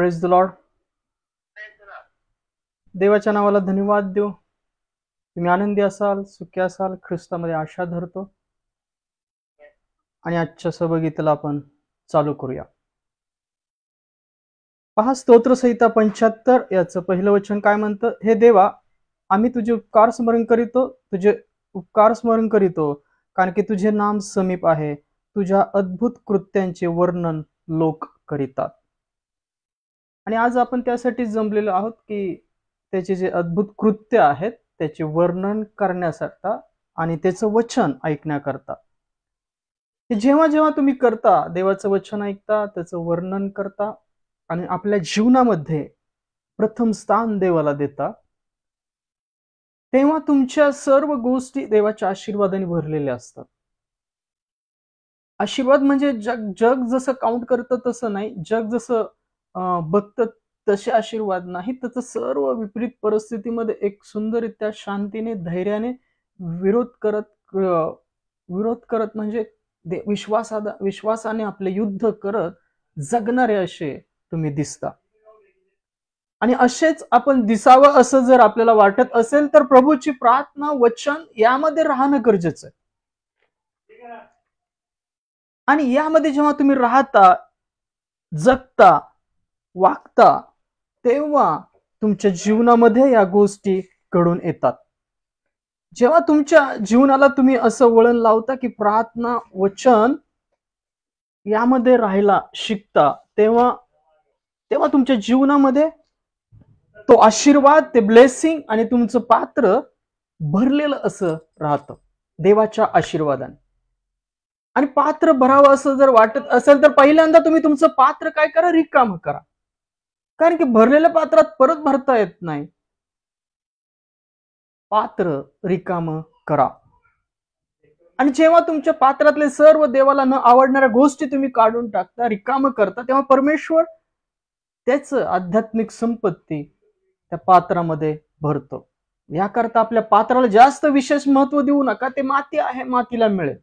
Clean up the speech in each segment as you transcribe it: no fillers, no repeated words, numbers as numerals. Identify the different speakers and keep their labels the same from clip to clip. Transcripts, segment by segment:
Speaker 1: Praise the Lord. देवाच्या नावाला धन्यवाद देऊ. तुम्ही आनंदी असाल, सुखी असाल, ख्रिस्तामध्ये आशा धरतो. आणि आजच्या सहभागीतेला आपण चालू करूया. पहा, स्तोत्रसंहिता 75 याचं पहिलं वचन काय म्हणतं? हे देवा, आम्ही तुझे उपकार स्मरण करीतो, तुझे उपकार स्मरण करीतो, कारण की तुझे नाम समीप आहे. तुझ्या अद्भुत कृत्यांचे वर्णन लोक करीतात. आणि आज आपण त्यासाठी जमलेलो आहोत की त्याचे जे अद्भुत कृत्य आहेत त्याचे वर्णन करण्यासाठी आणि त्याचं वचन ऐकण्याकरता. जेव्हा जेव्हा तुम्ही करता, देवाचं वचन ऐकता, त्याचं वर्णन करता आणि आपल्या जीवनामध्ये प्रथम स्थान देवाला देता, तेव्हा तुमच्या सर्व गोष्टी देवाच्या आशीर्वादाने भरलेल्या असतात. आशीर्वाद म्हणजे जग जसं काउंट करतं तसं नाही, जग जसं बघतं तसे आशीर्वाद नाही. त्याचं सर्व विपरीत परिस्थितीमध्ये एक सुंदररित्या शांतीने, धैर्याने विरोध करत म्हणजे विश्वासाने आपले युद्ध करत जगणारे असे तुम्ही दिसता. आणि असेच आपण दिसावं असं जर आपल्याला वाटत असेल तर प्रभूची प्रार्थना, वचन यामध्ये राहणं गरजेचं आहे. आणि यामध्ये जेव्हा तुम्ही राहता, जगता, वागता, तेव्हा तुमच्या जीवनामध्ये या गोष्टी घडून येतात. जेव्हा तुमच्या जीवनाला तुम्ही असं वळण लावता की प्रार्थना, वचन यामध्ये राहायला शिकता, तेव्हा तुमच्या जीवनामध्ये तो आशीर्वाद, ते ब्लेसिंग आणि तुमचं पात्र भरलेलं असं राहतं देवाच्या आशीर्वादाने. आणि पात्र भरावं असं जर वाटत असेल तर पहिल्यांदा तुम्ही तुमचं पात्र काय करा? रिकाम करा. कारण की भरलेल्या पात्रात परत भरता येत नाही. पात्र रिकाम करा. आणि जेव्हा तुमच्या पात्रातले सर्व देवाला न आवडणाऱ्या गोष्टी तुम्ही काढून टाकता, रिकाम करता, तेव्हा परमेश्वर त्याचं आध्यात्मिक संपत्ती त्या पात्रामध्ये भरतो. याकरता आपल्या पात्राला जास्त विशेष महत्व देऊ नका. ते माती आहे, मातीला मिळेल.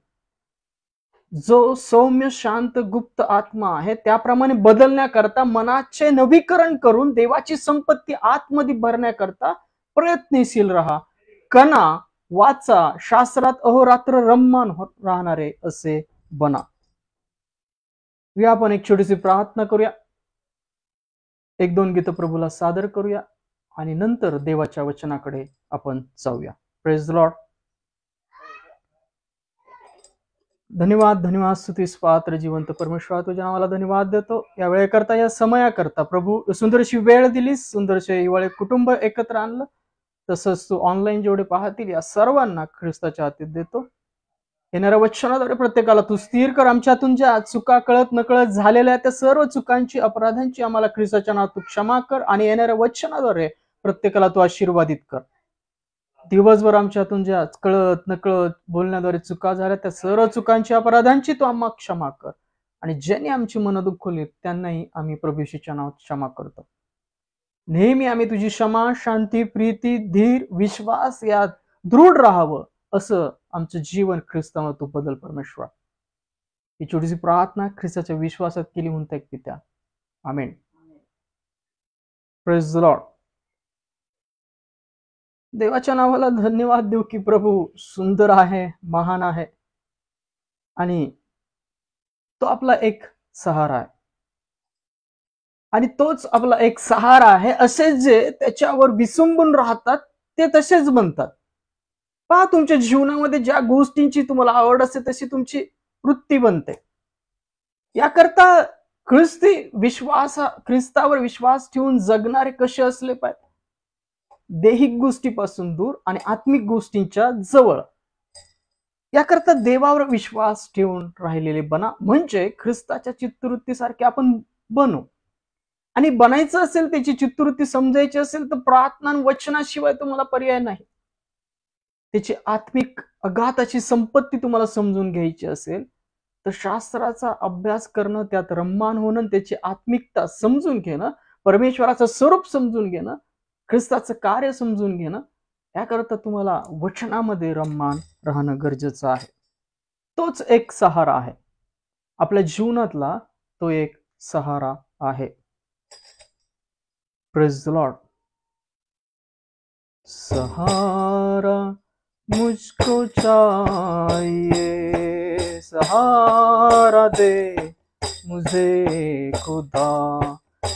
Speaker 1: जो सौम्य, शांत, गुप्त आत्मा आहे त्याप्रमाणे बदलण्याकरता मनाचे नवीकरण करून देवाची संपत्ती आतमध्ये भरण्याकरता प्रयत्नशील राहा. कणा, वाचा, शास्त्रात अहोरात्र रममान राहणारे असे बना. आपण एक छोटीशी प्रार्थना करूया, 1-2 गीत प्रभूला सादर करूया आणि नंतर देवाच्या वचनाकडे आपण जाऊया. Praise the Lord. धन्यवाद, धन्यवाद, स्तुतीस पात्र जिवंत परमेश्वर, तुझ्या नावाला धन्यवाद देतो. या वेळेकरता, या समयाकरता प्रभू, सुंदरशी वेळ दिलीस, सुंदरशे हिवाळे कुटुंब एकत्र आणलं. तसंच तू ऑनलाईन जेवढे पाहतील या सर्वांना ख्रिस्ताच्या हातीत देतो. येणाऱ्या वचनाद्वारे प्रत्येकाला तू स्थिर कर. आमच्या हातून ज्या चुका कळत नकळत झालेल्या त्या सर्व चुकांची, अपराधांची आम्हाला ख्रिस्ताच्या नावात तू क्षमा कर आणि येणाऱ्या वचनाद्वारे प्रत्येकाला तू आशीर्वादित कर. दिवसभर आमच्या हातून ज्या कळत नकळत बोलण्याद्वारे चुका झाल्या त्या सर्व चुकांची, अपराधांची तू आम्हाला क्षमा कर. आणि ज्यांनी आमची मनं दुखवलीत त्यांनाही आम्ही प्रभू येशूच्या नावात क्षमा करतो. नेहमी आम्ही तुझी क्षमा, शांती, प्रीती, धीर, विश्वास यात दृढ राहावं असं आमचं जीवन ख्रिस्तावर तू बदल परमेश्वर. ही छोटीशी प्रार्थना ख्रिस्ताच्या विश्वासात केली म्हणता पित्या. आमेन. Praise the Lord. देवाच्या नावाला धन्यवाद देऊ की प्रभू सुंदर आहे, महान आहे आणि तो आपला एक सहारा आहे. आणि तोच आपला एक सहारा आहे. असे जे त्याच्यावर विसंबून राहतात ते तसेच बनतात. पहा, तुमच्या जीवनामध्ये ज्या गोष्टींची तुम्हाला आवड असते तशी तुमची वृत्ती बनते. याकरता ख्रिस्तावर विश्वास ठेवून जगणारे कसे असले पाहिजे? दैहिक गोष्टीपासून दूर आणि आत्मिक गोष्टींच्या जवळ. याकरता देवावर विश्वास ठेवून राहिलेले बना, म्हणजे ख्रिस्ताच्या चित्तवृत्तीसारखे आपण बनू. आणि बनायचं असेल, त्याची चित्तवृत्ती समजायची असेल तर प्रार्थना आणि वचनाशिवाय तुम्हाला पर्याय नाही. त्याची आत्मिक अगाधाची संपत्ती तुम्हाला समजून घ्यायची असेल तर शास्त्राचा अभ्यास करणं, त्यात रममान होणं, त्याची आत्मिकता समजून घेणं, परमेश्वराचं स्वरूप समजून घेणं, ख्रिस्ताचं कार्य समजून घेणं, याकरता तुम्हाला वचनामध्ये रममान राहणं गरजेचं आहे. तोच एक सहारा आहे आपल्या जीवनातला, तो एक सहारा आहे. Praise the Lord. सहारा मुझको चाहिए, सहारा दे मुझे खुदा,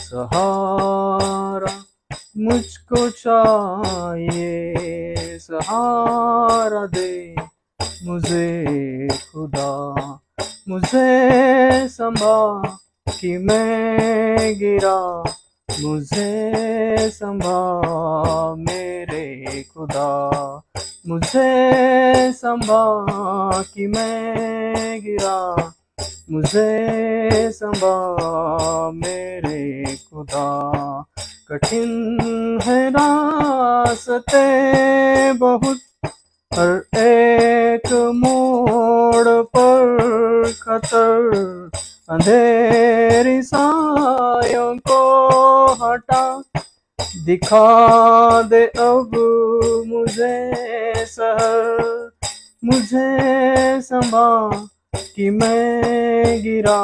Speaker 1: सहारा मुझको चाहिए, सहारा दे मुझे खुदा। मुझे संभाल कि मैं गिरा, मुझे संभाल मेरे खुदा। मुझे संभाल कि मैं गिरा, मुझे संभाल मेरे खुदा। कठिन है रास्ते बहुत, हर एक मोड़ पर खतर, अंधेरी सायों को हटा, दिखा दे अब मुझे सहर। मुझे संभाल कि मैं गिरा,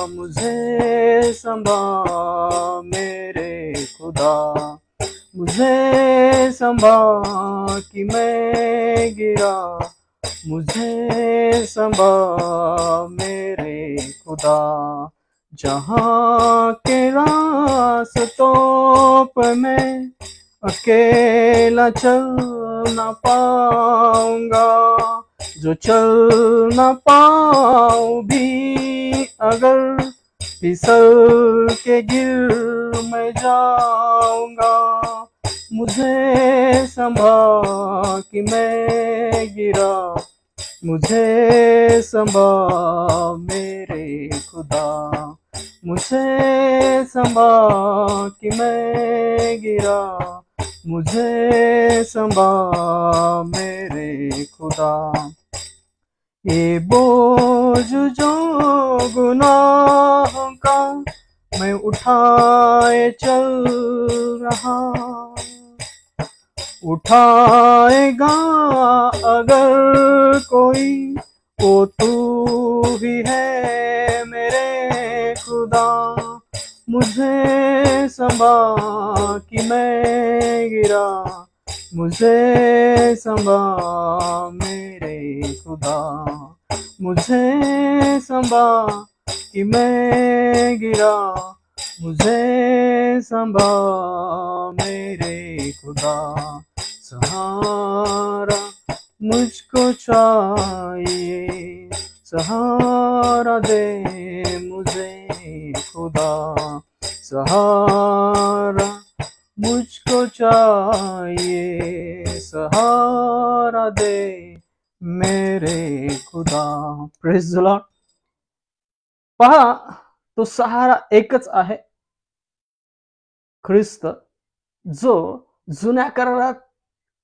Speaker 1: मुझे संभाल मेरे खुदा। मुझे संभाल कि मैं गिरा, मुझे संभाल मेरे खुदा। जहाँ के रास्तों पर मैं अकेला चल न पाऊंगा, जो चल न पाऊं भी अगर, फिसल के गिर मैं जाऊंगा। मुझे संभाल कि मैं गिरा, मुझे संभाल मेरे खुदा। मुझे संभाल कि मैं गिरा, मुझे संभाल मेरे खुदा। ये बोझ जो गुनाहों का मैं उठाए चल रहा, उठाएगा अगर कोई, वो तू ही है मेरे खुदा। मुझे संभाल कि मैं गिरा, मुझे संभाल मेरे खुदा। मुझे संभाल कि मैं गिरा, मुझे संभाल मेरे खुदा। सहारा मुझको चाहिए, सहारा दे मुझे खुदा। सहारा मुझको चाहिए, सहारा दे मेरे खुदा। Praise the Lord. पहा, तो सहारा एकच आहे, ख्रिस्त, जो जुन्या करारात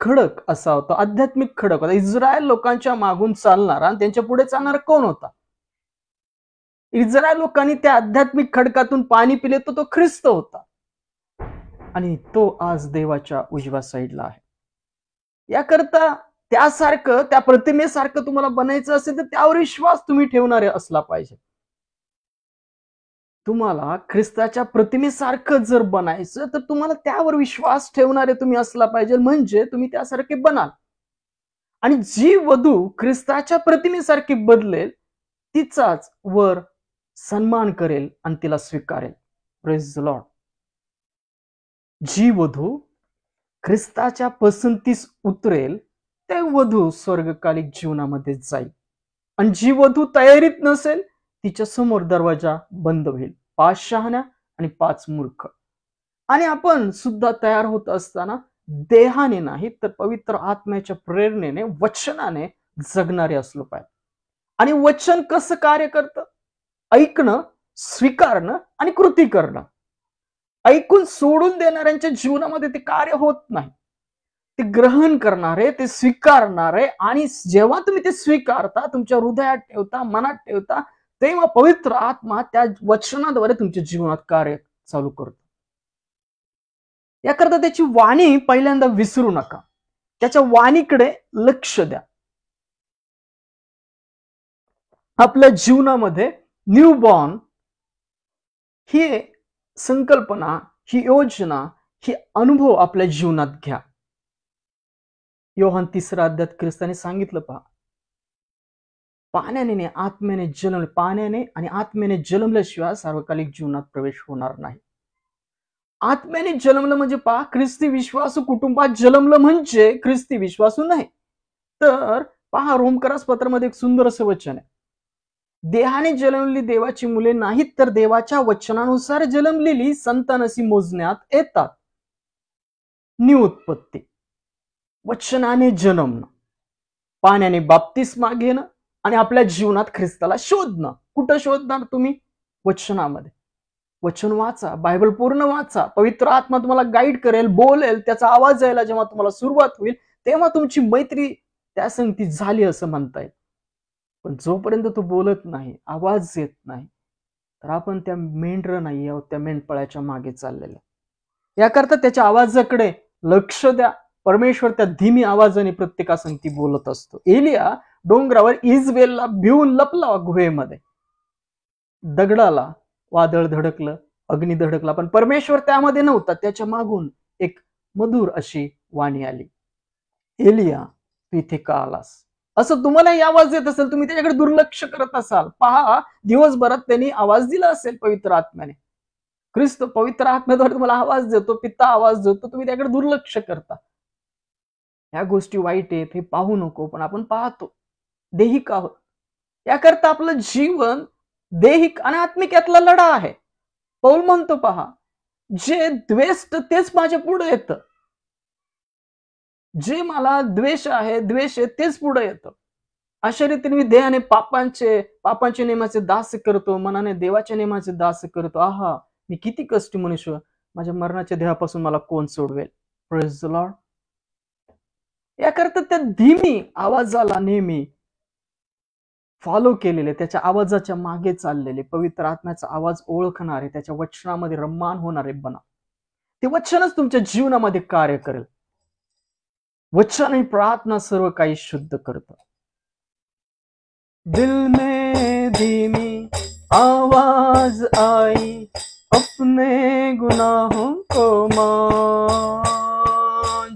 Speaker 1: खडक असा होता, आध्यात्मिक खडक होता. इस्रायल लोकांच्या मागून चालणारा आणि त्यांच्या पुढे चालणारा कोण होता? इस्रायल लोकांनी त्या आध्यात्मिक खडकातून पाणी पिले, तो ख्रिस्त होता. आणि तो आज देवाच्या उजव्या साईडला आहे. याकरता त्यासारखं, त्या प्रतिमेसारखं तुम्हाला बनायचं असेल तर त्यावर विश्वास तुम्ही ठेवणारे असला पाहिजे. तुम्हाला ख्रिस्ताच्या प्रतिमेसारखं जर बनायचं तर तुम्हाला त्यावर विश्वास ठेवणारे तुम्ही असला पाहिजे, म्हणजे तुम्ही त्यासारखे बनाल. आणि जी वधू ख्रिस्ताच्या प्रतिमेसारखी बदलेल तिचाच वर सन्मान करेल आणि तिला स्वीकारेल. Praise the Lord. जी वधू ख्रिस्ताच्या पसंतीस उतरेल ते वधू स्वर्गकालिक जीवनामध्ये जाईल, आणि जी वधू तयारीत नसेल तिच्या समोर दरवाजा बंद होईल. 5 शहाण्या आणि 5 मूर्ख. आणि आपण सुद्धा तयार होत असताना देहाने नाही तर पवित्र आत्म्याच्या प्रेरणेने, वचनाने जगणारे असलो पाहिजे. आणि वचन कसं कार्य करतं? ऐकणं, स्वीकारणं आणि कृती करणं. ऐकून सोडून देणाऱ्यांच्या जीवनामध्ये ते कार्य होत नाही. ते ग्रहण करणारे, ते स्वीकारणारे, आणि जेव्हा तुम्ही ते स्वीकारता, तुमच्या हृदयात ठेवता, मनात ठेवता, तेव्हा पवित्र आत्मा त्या वचनाद्वारे तुमच्या जीवनात कार्य चालू करतो. याकरता त्याची वाणी पहिल्यांदा विसरू नका, त्याच्या वाणीकडे लक्ष द्या. आपल्या जीवनामध्ये न्यू बॉर्न ही संकल्पना ही योजना, ही अनुभव आपल्या जीवनात घ्या. योहान 3 अध्यायात ख्रिस्ताने सांगितलं पहा, पाण्याने आत्म्याने जन्मले, पाण्याने आणि आत्म्याने जन्मल्याशिवाय सार्वकालिक जीवनात प्रवेश होणार नाही. आत्म्याने जन्मलं म्हणजे पहा, ख्रिस्ती विश्वासू कुटुंबात जन्मलं म्हणजे ख्रिस्ती विश्वासू नाही. तर पहा, रोमकरास पत्रामध्ये एक सुंदर असं वचन आहे, देहाने जन्मलेली देवाची मुले नाहीत, तर देवाच्या वचनानुसार जन्मलेली संतान अशी मोजण्यात येतात. निउत्पत्ती, वचनाने जन्मणं, पाण्याने बाप्तिस्मा घेणं आणि आपल्या जीवनात ख्रिस्ताला शोधणं. कुठं शोधणार तुम्ही? वचनामध्ये. वचन वाचा, बायबल पूर्ण वाचा, पवित्र आत्मा तुम्हाला गाईड करेल, बोलेल, त्याचा आवाज यायला जेव्हा तुम्हाला सुरुवात होईल तेव्हा तुमची मैत्री त्या संगती झाली असं म्हणता येईल. पण जोपर्यंत तो बोलत नाही, आवाज येत नाही, तर आपण त्या मेंढरं नाही आहोत, त्या मेंढपाळाच्या मागे चाललेलं. याकरता त्याच्या आवाजाकडे लक्ष द्या. परमेश्वर त्या धीमी आवाजाने प्रत्येकासंगती बोलत असतो. एलिया डोंगरावर इजबेलला भिवून लपला गुहेमध्ये. दगडाला वादळ धडकलं, अग्नी धडकला, पण परमेश्वर त्यामध्ये नव्हता. त्याच्या मागून एक मधुर अशी वाणी आली, एलिया तू इथे का आलास? असं तुम्हालाही आवाज येत असेल, तुम्ही त्याच्याकडे दुर्लक्ष करत असाल. पहा, दिवसभरात त्यांनी आवाज दिला असेल पवित्र आत्म्याने. ख्रिस्त पवित्र आत्म्याद्वारे तुम्हाला आवाज देतो, पिता आवाज देतो, तुम्ही त्याकडे दुर्लक्ष करता. ह्या गोष्टी वाईट आहेत हे पाहू नको, पण आपण पाहतो, देहिक आहोत. याकरता आपलं जीवन देहिक आणि आत्मिक यातला लढा आहे. पौल म्हणतो पहा, जे द्वेष्ट तेच माझ्या पुढे येतं, जे मला द्वेष आहे तेच पुढे येतं. अशा रीतीने मी देहाने पापांचे नियमाचे दास करतो, मनाने देवाच्या नियमाचे दास करतो. आहा, मी किती कष्टी मनुष्य, माझ्या मरणाच्या देहापासून मला कोण सोडवेल? Praise the Lord. याकरता त्या धीमी आवाजाला नेहमी फॉलो केलेले, त्याच्या आवाजाच्या मागे चाललेले, पवित्र आत्म्याचा आवाज ओळखणारे, त्याच्या वचनामध्ये रममान होणारे बना. ते वचनच तुमच्या जीवनामध्ये कार्य करेल. वचन आणि प्रार्थना सर्व काही शुद्ध करतं. दिल में धीमी आवाज आई, अपने गुनाहों को मान,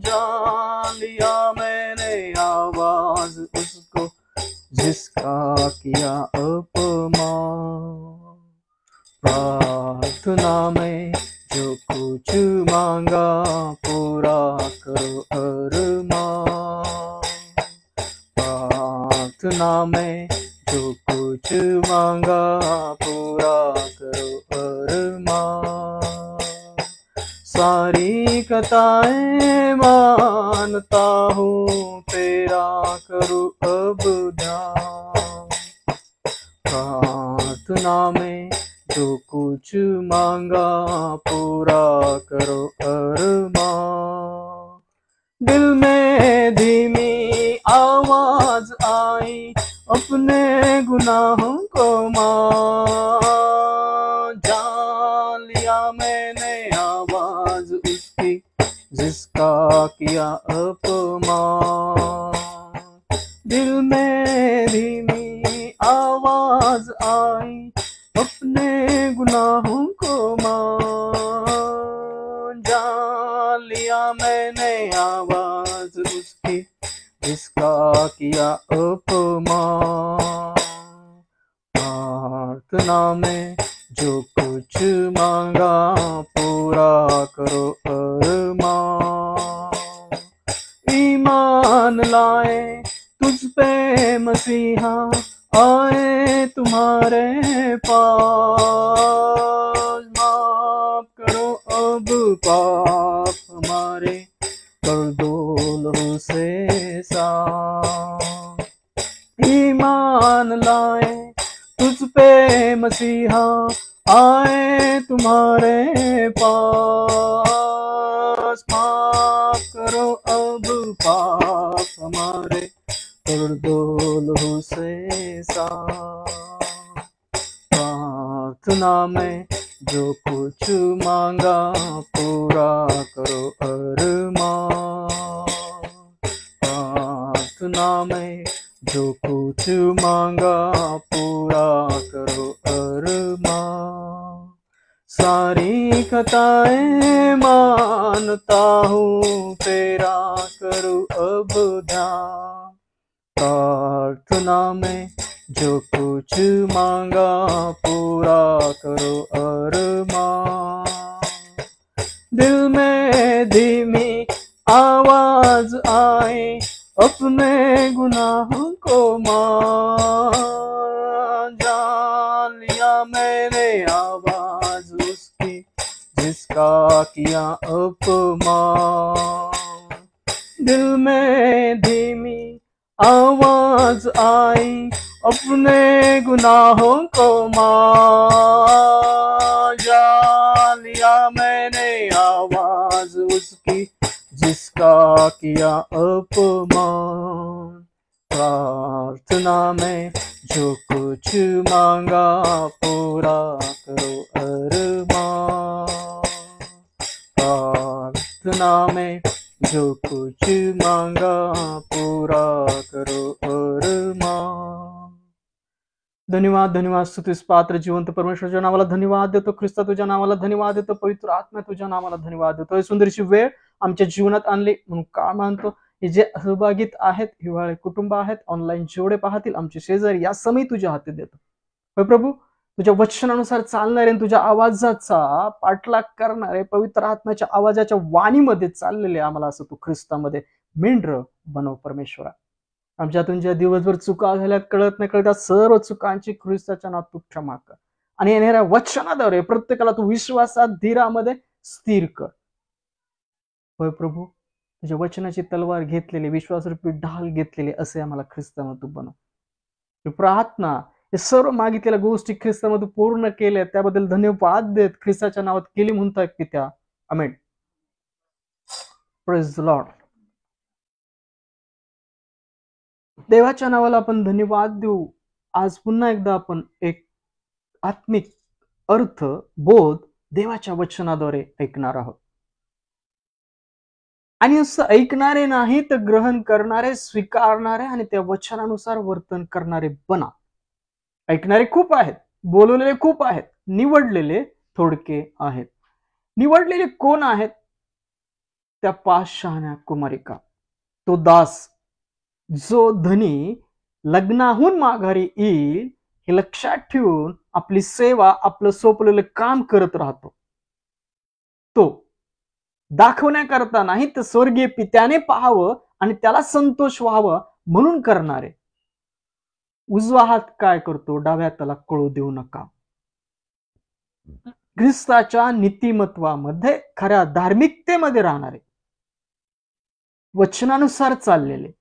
Speaker 1: जान लिया मैंने आवाज उसको जिसका किया अपमान। प्रार्थना में जो कुछ मांगा पूरा करो अरमान। प्रार्थना में जो कुछ मांगा पूरा करो अरमान। सारी कथाएं मानता हूँ तेरा करूँ अब ध्यान। प्रार्थना में जो कुछ मांगा पूरा करो अरमान। दिल में धीमी आवाज आई, अपने गुनाहों को मान, जान लिया मैंने आवाज उसकी जिसका किया अपमान। दिल में धीमी आवाज आई, अपने गुनाहों को मान, जान लिया मैंने आवाज उसकी जिसका किया अपमान। प्रार्थना में जो कुछ मांगा पूरा करो अरमान। ईमान लाए तुझ पे मसीहा, आए तुम्हारे पास। माफ करो अब पाप हमारे, कर दो लहू से साफ। ईमान लाए तुझ पे मसीहा, आए तुम्हारे पास। माफ करो अब पाप हमारे, कर दो लहू से साफ। प्रार्थना में जो कुछ मांगा पूरा करो अरमान। प्रार्थना में जो कुछ मांगा पूरा करो अरमान। सारी कथाएं मानता हूँ, तेरा करूँ अब ध्यान। प्रार्थना में जो कुछ मांगा, पूरा करो अरमान। दिल में धीमी आवाज आए, अपने गुनाहों को मान। जान लिया मैंने आवाज उसकी, जिसका किया अपमान। दिल में धीमी आवाज आई, अपने गुनाहों को मान। जान लिया मैंने आवाज उसकी, जिसका किया अपमान। प्रार्थना में जो कुछ मांगा, पूरा करो अरमान। प्रार्थना में जो कुछ मांगा, पूरा करो अरमान। धन्यवाद, धन्यवाद, स्तुतीस पात्र जिवंत परमेश्वर तुझ्या नावाला धन्यवाद देतो. ख्रिस्ता तुझ्या नावाला धन्यवाद देतो. पवित्र आत्मा तुझ्या नावाला धन्यवाद देतो. सुंदरशी वेळ आमच्या जीवनात आणली म्हणून का मानतो. हे जे सहभागीत आहेत, हिवाळे कुटुंब आहेत, ऑनलाईन जेवढे पाहतील, आमचे शेजारी, या समय तुझ्या हाती देतो. प्रभू, तुझ्या वचनानुसार चालणारे, तुझ्या आवाजाचा पाठलाग करणारे, पवित्र आत्म्याच्या आवाजाच्या वाणीमध्ये चाललेले आम्हाला असं तू ख्रिस्तामध्ये मेंढर बनव परमेश्वरा. आमच्यातून ज्या दिवसभर चुका झाल्या कळत नाही कळत, सर्व चुकांची ख्रिस्ताच्या नावात तू क्षमा कर आणि येणाऱ्या वचनाद्वारे प्रत्येकाला तू विश्वासात धीरामध्ये स्थिर कर. होय प्रभू, तुझ्या वचनाची तलवार घेतलेली, विश्वासरूपी ढाल घेतलेली असे आम्हाला ख्रिस्तामध्ये तू बनव. प्रार्थना हे सर्व मागितलेल्या गोष्टी ख्रिस्तामध्ये पूर्ण केल्या, त्याबद्दल धन्यवाद देत ख्रिस्ताच्या नावात केली म्हणतात की त्या. आमेन. Praise the Lord. देवाच्या नावाला आपण धन्यवाद देऊ. आज पुन्हा एकदा आपण एक आत्मिक अर्थ बोध देवाच्या वचनाद्वारे ऐकणार आहोत. आणि असं ऐकणारे नाही तर ग्रहण करणारे, स्वीकारणारे आणि त्या वचनानुसार वर्तन करणारे बना. ऐकणारे खूप आहेत, बोलवलेले खूप आहेत, निवडलेले थोडके आहेत. निवडलेले कोण आहेत? त्या 5 शहाण्या कुमारिका, तो दास जो धनी लग्नाहून माघारी येईल हे लक्षात ठेवून आपली सेवा, आपलं सोपलेलं काम करत राहतो. तो दाखवण्याकरता नाही तर स्वर्गीय पित्याने पाहावं आणि त्याला संतोष व्हावं म्हणून करणारे. उजवा हात काय करतो, डाव्या त्याला कळू देऊ नका. ख्रिस्ताच्या नीतिमत्वामध्ये, खऱ्या धार्मिकतेमध्ये राहणारे, वचनानुसार चाललेले.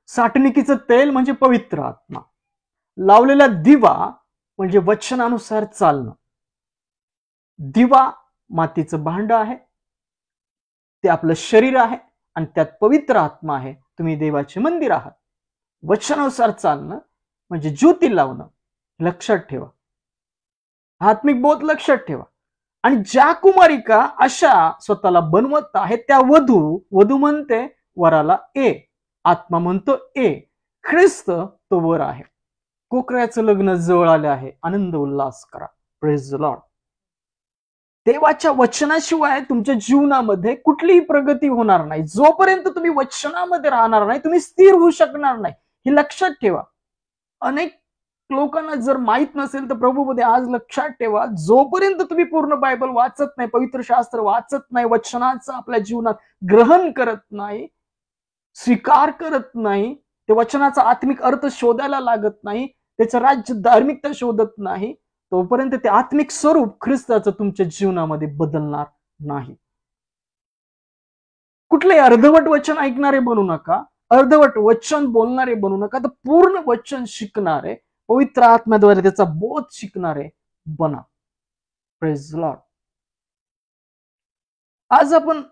Speaker 1: साठणिकीचं तेल म्हणजे पवित्र आत्मा, लावलेला दिवा म्हणजे वचनानुसार चालणं. दिवा मातीचं भांड आहे, ते आपलं शरीर आहे आणि त्यात पवित्र आत्मा आहे. तुम्ही देवाचे मंदिर आहात. वचनानुसार चालणं म्हणजे ज्योती लावणं. लक्षात ठेवा, आत्मिक बोध लक्षात ठेवा. आणि ज्या कुमारिका अशा स्वतःला बनवत आहेत, त्या वधू म्हणते वराला ए, आत्मा म्हणतो ए, ख्रिस्त तो वर आहे. कोकऱ्याचं लग्न जवळ आले आहे, आनंद उल्हास करा. Praise the Lord. देवाच्या वचनाशिवाय तुमच्या जीवनामध्ये कुठलीही प्रगती होणार नाही. जोपर्यंत तुम्ही वचनामध्ये राहणार नाही, तुम्ही स्थिर होऊ शकणार नाही. हे लक्षात ठेवा. अनेक लोकांना जर माहित नसेल तर प्रभूमध्ये आज लक्षात ठेवा, जोपर्यंत तुम्ही पूर्ण बायबल वाचत नाही, पवित्र शास्त्र वाचत नाही, वचनाचं आपल्या जीवनात ग्रहण करत नाही, स्वीकार करत नाही, ते वचनाचा आत्मिक अर्थ शोधायला लागत नाही, त्याचं राज्य धार्मिकता शोधत नाही, तोपर्यंत ते आत्मिक स्वरूप ख्रिस्ताचं तुमच्या जीवनामध्ये बदलणार नाही. कुठलेही अर्धवट वचन ऐकणारे बनू नका, अर्धवट वचन बोलणारे बनू नका, तर पूर्ण वचन शिकणारे, पवित्र आत्म्याद्वारे त्याचा बोध शिकणारे बना. Praise the Lord. आज आपण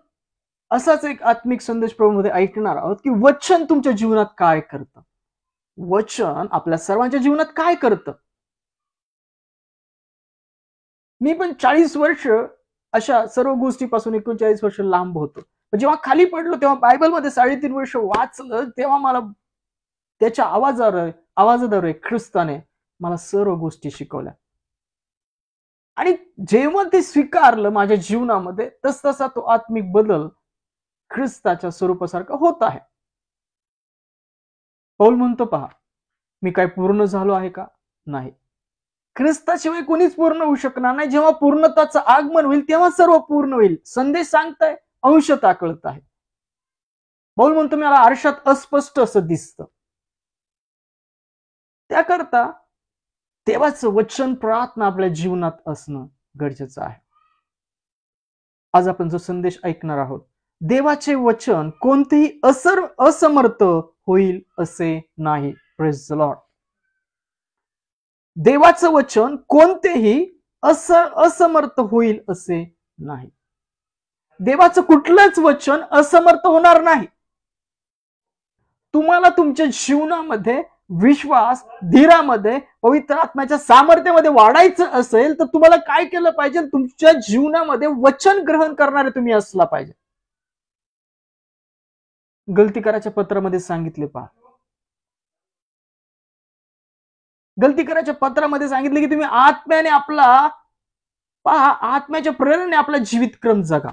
Speaker 1: असाच एक आत्मिक संदेश प्रभूमध्ये ऐकणार आहोत की वचन तुमच्या जीवनात काय करतं. वचन आपल्या सर्वांच्या जीवनात काय करतं. मी पण 40 वर्ष अशा सर्व गोष्टीपासून 39 वर्ष लांब होतो. जेव्हा खाली पडलो तेव्हा बायबलमध्ये 3.5 वर्ष वाचलं, तेव्हा मला त्याच्या आवाजाद्वारे ख्रिस्ताने मला सर्व गोष्टी शिकवल्या. आणि जेव्हा ते स्वीकारलं माझ्या जीवनामध्ये, तसा तो आत्मिक बदल ख्रिस्ताच्या स्वरूपासारखा होत आहे. पौल म्हणतो पहा, मी काय पूर्ण झालो आहे का? नाही. ख्रिस्ताशिवाय कोणीच पूर्ण होऊ शकणार नाही. जेव्हा पूर्णताचं आगमन होईल तेव्हा सर्व पूर्ण होईल. संदेश सांगताय, अंशतः कळत आहे. पौल म्हणतो मला आरशात अस्पष्ट असं दिसतं. त्याकरता देवाचं वचन, प्रार्थना आपल्या जीवनात असणं गरजेचं आहे. आज आपण जो संदेश ऐकणार आहोत, देवाचे वचन कोणतेही असमर्थ होईल असे नाही. Praise the Lord. देवाचं वचन कोणतेही असमर्थ होईल असे नाही. देवाचं कुठलंच वचन असमर्थ होणार नाही. तुम्हाला तुमच्या जीवनामध्ये विश्वास, धीरामध्ये, पवित्र आत्म्याच्या सामर्थ्यामध्ये वाढायचं असेल तर तुम्हाला काय केलं पाहिजे? तुमच्या जीवनामध्ये वचन ग्रहण करणारे तुम्ही असला पाहिजे. गलती करायच्या पत्रामध्ये सांगितले पहा, गलती करायच्या पत्रामध्ये सांगितले की तुम्ही आत्म्याने आत्म्याच्या प्रेरणेने आपला जीवितक्रम जगा.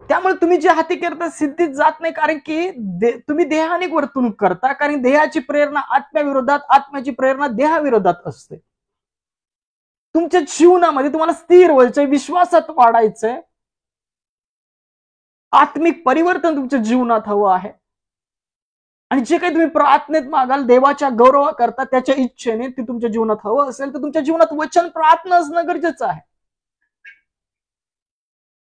Speaker 1: त्यामुळे तुम्ही जे हाती करता सिद्धीत जात नाही, कारण की तुम्ही देहाने वर्तणूक करता, कारण देहाची प्रेरणा आत्म्याविरोधात, आत्म्याची प्रेरणा देहाविरोधात असते. तुमच्या जीवनामध्ये तुम्हाला स्थिर व्हायचंय, विश्वासात वाढायचंय, आत्मिक परिवर्तन तुमच्या जीवनात हवं आहे. आणि जे काही तुम्ही प्रार्थनेत मागाल, देवाच्या गौरवाकरता, त्याच्या इच्छेने ते तुमच्या जीवनात हवं असेल तर तुमच्या जीवनात वचन, प्रार्थना असणं गरजेचं आहे.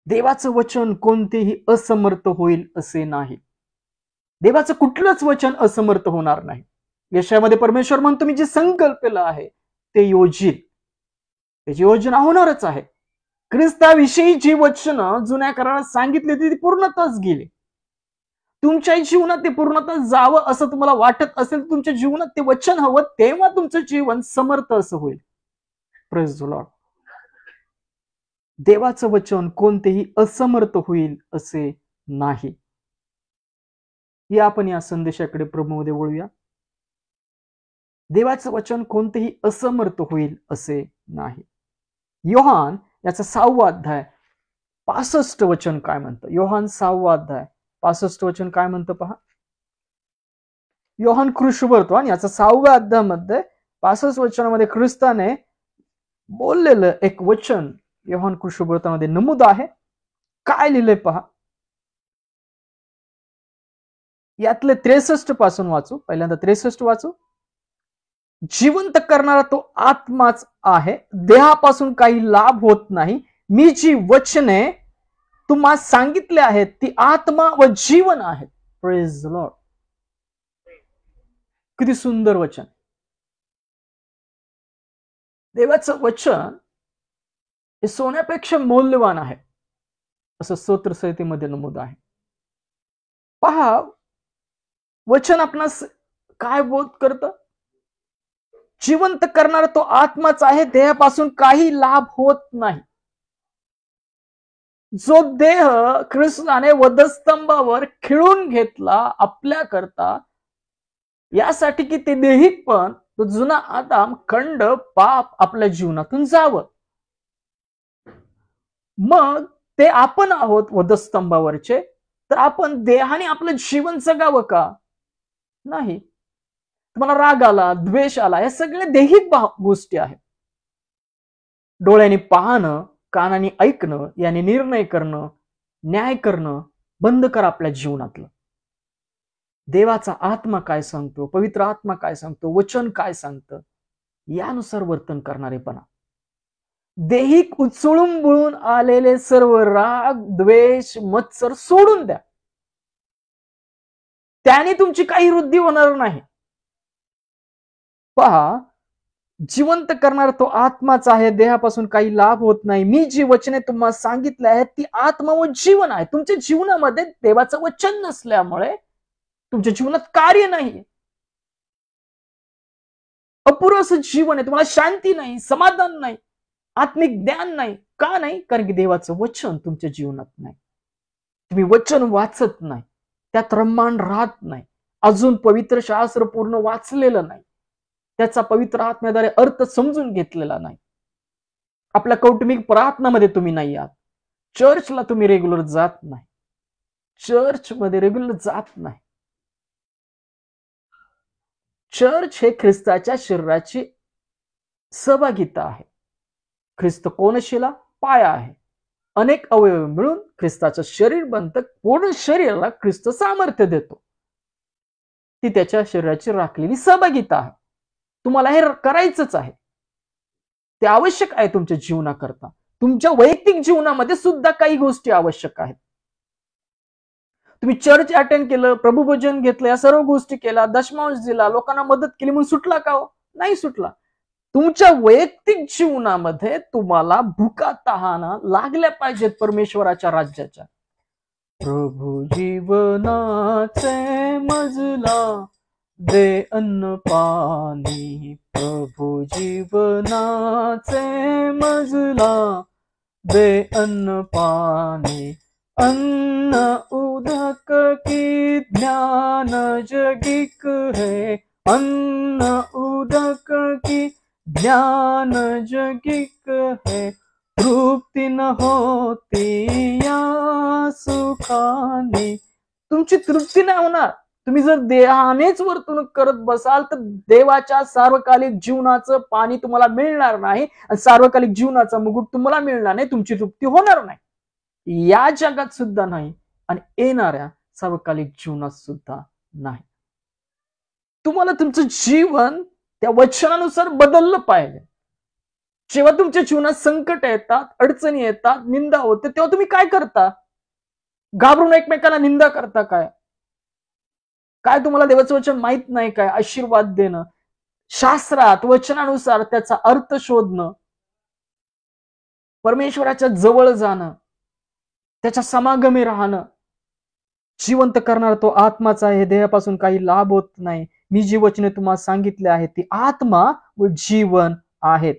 Speaker 1: देवाचं वचन कोणतेही असमर्थ होईल असे नाही. देवाचं कुठलंच वचन असमर्थ होणार नाही. यशामध्ये परमेश्वर म्हणतो, मी जे संकल्पलं आहे ते योजील. त्याची योजना होणारच आहे. ख्रिस्ताविषयी जी वचनं जुन्या करारात सांगितली ती पूर्णतःच गेली. तुमच्या जीवनात ते पूर्णतः जावं असं तुम्हाला वाटत असेल तर तुमच्या जीवनात ते वचन हवं, तेव्हा तुमचं जीवन समर्थ असं होईल. Praise the Lord. देवाचं वचन कोणतेही असमर्थ होईल असे नाही. आपण या संदेशाकडे प्रभूमध्ये वळूया. देवाचं वचन कोणतेही असमर्थ होईल असे नाही. योहान याचा 6वा अध्याय 65 वचन काय म्हणतं? योहान 6वा अध्याय 65 वचन काय म्हणतं पहा. योहान कृष्णवर्तमान याचा 6व्या अध्यायामध्ये 65 वचनामध्ये ख्रिस्ताने बोललेलं एक वचन योहान कृष्णवर्तनामध्ये नमूद आहे. काय लिहिलंय पहा. यातले 63 पासून वाचू. पहिल्यांदा 63 वाचू. जिवंत करणारा तो आत्माच आहे, देहापासून काही लाभ होत नाही. मी जी वचने तुम्हाला सांगितले आहेत ती आत्मा व जीवन आहेत. Praise the Lord. किती सुंदर वचन. देवाचं वचन हे सोन्यापेक्षा मौल्यवान आहे असं स्तोत्र संहितेमध्ये नमूद आहे. पहा, वचन आपणास काय बोध करतं? जिवंत करणारा तो आत्माच आहे, देहापासून काही लाभ होत नाही. जो देह ख्रिस्ताने वधस्तंभावर खिळून घेतला आपल्या करता, यासाठी की ते देहिक पण तो जुना आदाम, खंड, पाप आपल्या जीवनातून जावं. मग ते आपण आहोत वधस्तंभावरचे, तर आपण देहाने आपलं जीवन जगावं का? नाही. तुम्हाला राग आला, द्वेष आला, हे सगळे देहिक गोष्टी आहेत. डोळ्याने पाहणं, कानाने ऐकणं, याने निर्णय करणं, न्याय करणं बंद करा आपल्या जीवनातलं. देवाचा आत्मा काय सांगतो, पवित्र आत्मा काय सांगतो, वचन काय सांगतं, यानुसार वर्तन करणारेपणा. देहिक उचळून बुळून आलेले सर्व राग, द्वेष, मत्सर सोडून द्या. त्याने तुमची काही वृद्धी होणार नाही. पहा, जिवंत करणारा तो आत्माच आहे, देहापासून काही लाभ होत नाही. मी जी वचने तुम्हाला सांगितले आहेत ती आत्मा व जीवन आहे. तुमच्या जीवनामध्ये देवाचं वचन नसल्यामुळे तुमच्या जीवनात कार्य नाही, अपुरं असं जीवन आहे. तुम्हाला शांती नाही, समाधान नाही, आत्मिक ज्ञान नाही. का नाही? कारण की देवाचं वचन तुमच्या जीवनात नाही. तुम्ही वचन वाचत नाही, त्यात रममाण राहत नाही, अजून पवित्र शास्त्र पूर्ण वाचलेलं नाही, त्याचा पवित्र आत्म्याद्वारे अर्थ समजून घेतलेला नाही. आपल्या कौटुंबिक प्रार्थनामध्ये तुम्ही नाही आहात, चर्चला तुम्ही रेग्युलर जात नाही, चर्चमध्ये रेग्युलर जात नाही. चर्च हे ख्रिस्ताच्या शरीराची सहभागिता आहे. ख्रिस्त कोनशिला पाया आहे. अनेक अवयव मिळून ख्रिस्ताचं शरीर बनतं. पूर्ण शरीराला ख्रिस्त सामर्थ्य देतो. ती त्याच्या शरीराची राखलेली सहभागिता आहे. तुम्हाला हे करायचंच आहे. ते आवश्यक आहे तुमच्या जीवनाकरता. तुमच्या वैयक्तिक जीवनामध्ये सुद्धा काही गोष्टी आवश्यक आहेत. तुम्ही चर्च अटेंड केलं, प्रभुभोजन घेतलं, या सर्व गोष्टी केल्या, दशमांश दिला, लोकांना मदत केली म्हणून सुटला का हो? नाही सुटला. तुमच्या वैयक्तिक जीवनामध्ये तुम्हाला भुका तहाना लागल्या पाहिजेत परमेश्वराच्या राज्याच्या. प्रभू जीवनाचे मजला दे अन्न पाणी, प्रभू जीवनाचे मजला दे अन्न पाणी, अन्न उदक की ज्ञान जगिक है, अन्न उदक की ज्ञान जगिक है, तृप्ती न होती या सुखाने. तुमची तृप्ती नाही होणार. तुम्ही जर देहानेच वर्तणूक करत बसाल तर देवाच्या सार्वकालिक जीवनाचं पाणी तुम्हाला मिळणार नाही आणि सार्वकालिक जीवनाचा मुकुट तुम्हाला मिळणार नाही. तुमची तृप्ती होणार नाही, या जगात सुद्धा नाही आणि येणाऱ्या सार्वकालिक जीवनात सुद्धा नाही. तुम्हाला तुमचं जीवन त्या वचनानुसार बदललं पाहिजे. जेव्हा तुमच्या जीवनात संकट येतात, अडचणी येतात, निंदा होते, तेव्हा तुम्ही काय करता? घाबरून एकमेकांना निंदा करता काय? काय तुम्हाला देवाचं वचन माहित नाही काय? आशीर्वाद देणं, शास्त्रात वचनानुसार त्याचा अर्थ शोधणं, परमेश्वराच्या जवळ जाणं, त्याच्या समागमी राहणं. जिवंत करणारा तो आत्माच आहे. हे देहापासून काही लाभ होत नाही. मी जी वचने तुम्हाला सांगितले आहेत ती आत्मा व जीवन आहेत.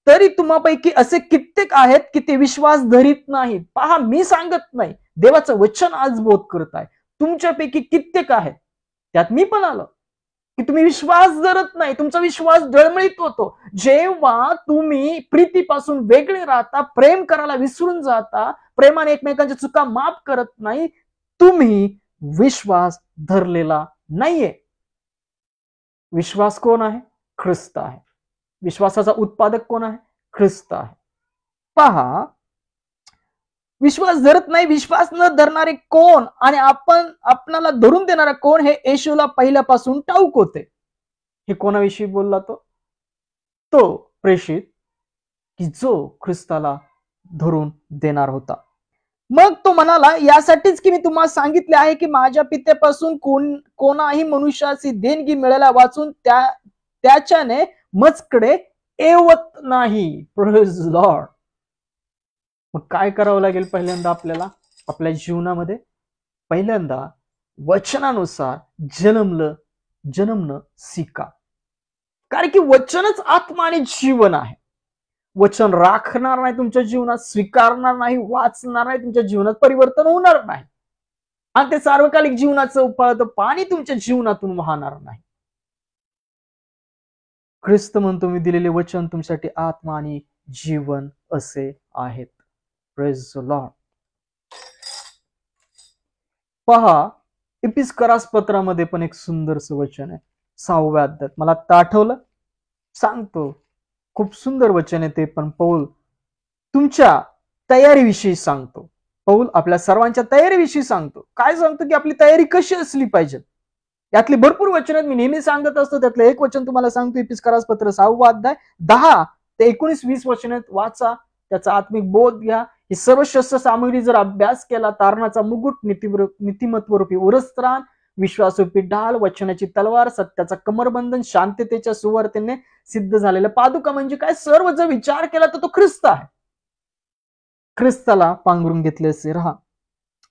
Speaker 1: तरी तुम्हापैकी असे कित्येक आहेत की ते विश्वास धरीत नाहीत. पहा, मी सांगत नाही, देवाचं वचन आज बोध करत आहे. तुमच्यापैकी कित्येक आहेत, त्यात मी पण आलो, की तुम्ही विश्वास धरत नाही. तुमचा विश्वास डळमळीत होतो जेव्हा तुम्ही प्रीतीपासून वेगळे राहता, प्रेम करायला विसरून जाता, प्रेमाने एकमेकांच्या चुका माफ करत नाही. तुम्ही विश्वास धरलेला नाहीये. विश्वास कोण आहे? ख्रिस्त आहे. विश्वासाचा उत्पादक कोण आहे? ख्रिस्त आहे. पहा, विश्वास धरत नाही. विश्वास न धरणारे कोण आणि आपणाला धरून देणारा कोण हे येशूला पहिल्यापासून ठाऊक होते. हे कोणाविषयी बोलला? तो प्रेषित की जो ख्रिस्ताला धरून देणार होता. मग तो म्हणाला, यासाठीच की मी तुम्हाला सांगितले आहे की माझ्या पित्यापासून कोणाही मनुष्याची देणगी मिळायला वाचून त्याच्याने मजकडे येवत नाही. Praise Lord. मग काय करावं लागेल? पहिल्यांदा आपल्याला आपल्या जीवनामध्ये पहिल्यांदा वचनानुसार जन्मणं शिका. कारण की वचनच आत्मा आणि जीवन आहे. वचन राखणार नाही तुमच्या जीवनात, स्वीकारणार नाही, वाचणार नाही, तुमच्या जीवनात परिवर्तन होणार नाही आणि ते सार्वकालिक जीवनाचं उपाळतं पाणी तुमच्या जीवनातून वाहणार नाही. ख्रिस्त म्हणतो, मी दिलेले वचन तुमच्यासाठी आत्मा आणि जीवन असे आहेत. Praise the Lord. पहा, इपिस्करास पत्रामध्ये पण एक सुंदरसं वचन आहे 6व्या अध्यायात. मला आता आठवलं, सांगतो. खूप सुंदर वचन आहे ते पण. पौल तुमच्या तयारीविषयी सांगतो. पौल आपल्या सर्वांच्या तयारीविषयी सांगतो. काय सांगतो? की आपली तयारी कशी असली पाहिजे. यातली भरपूर वचन आहेत, मी नेहमी सांगत असतो. त्यातलं एक वचन तुम्हाला सांगतो. इपिस्करास पत्र 6वा अध्याय 10 ते 19-20 वचन आहेत. वाचा, त्याचा आत्मिक बोध घ्या. ही सर्व शस्त्र सामग्री जर अभ्यास केला, तारणाचा मुकुट, नीतिमत्वरूपी उरस्त्राण, विश्वासरूपी ढाल, वचनाची तलवार, सत्याचा कमरबंधन, शांततेच्या सुवार्तेने सिद्ध झालेल्या पादुका. म्हणजे काय? सर्व जर विचार केला तर तो ख्रिस्त आहे. ख्रिस्ताला पांघरून घेतले असे राहा.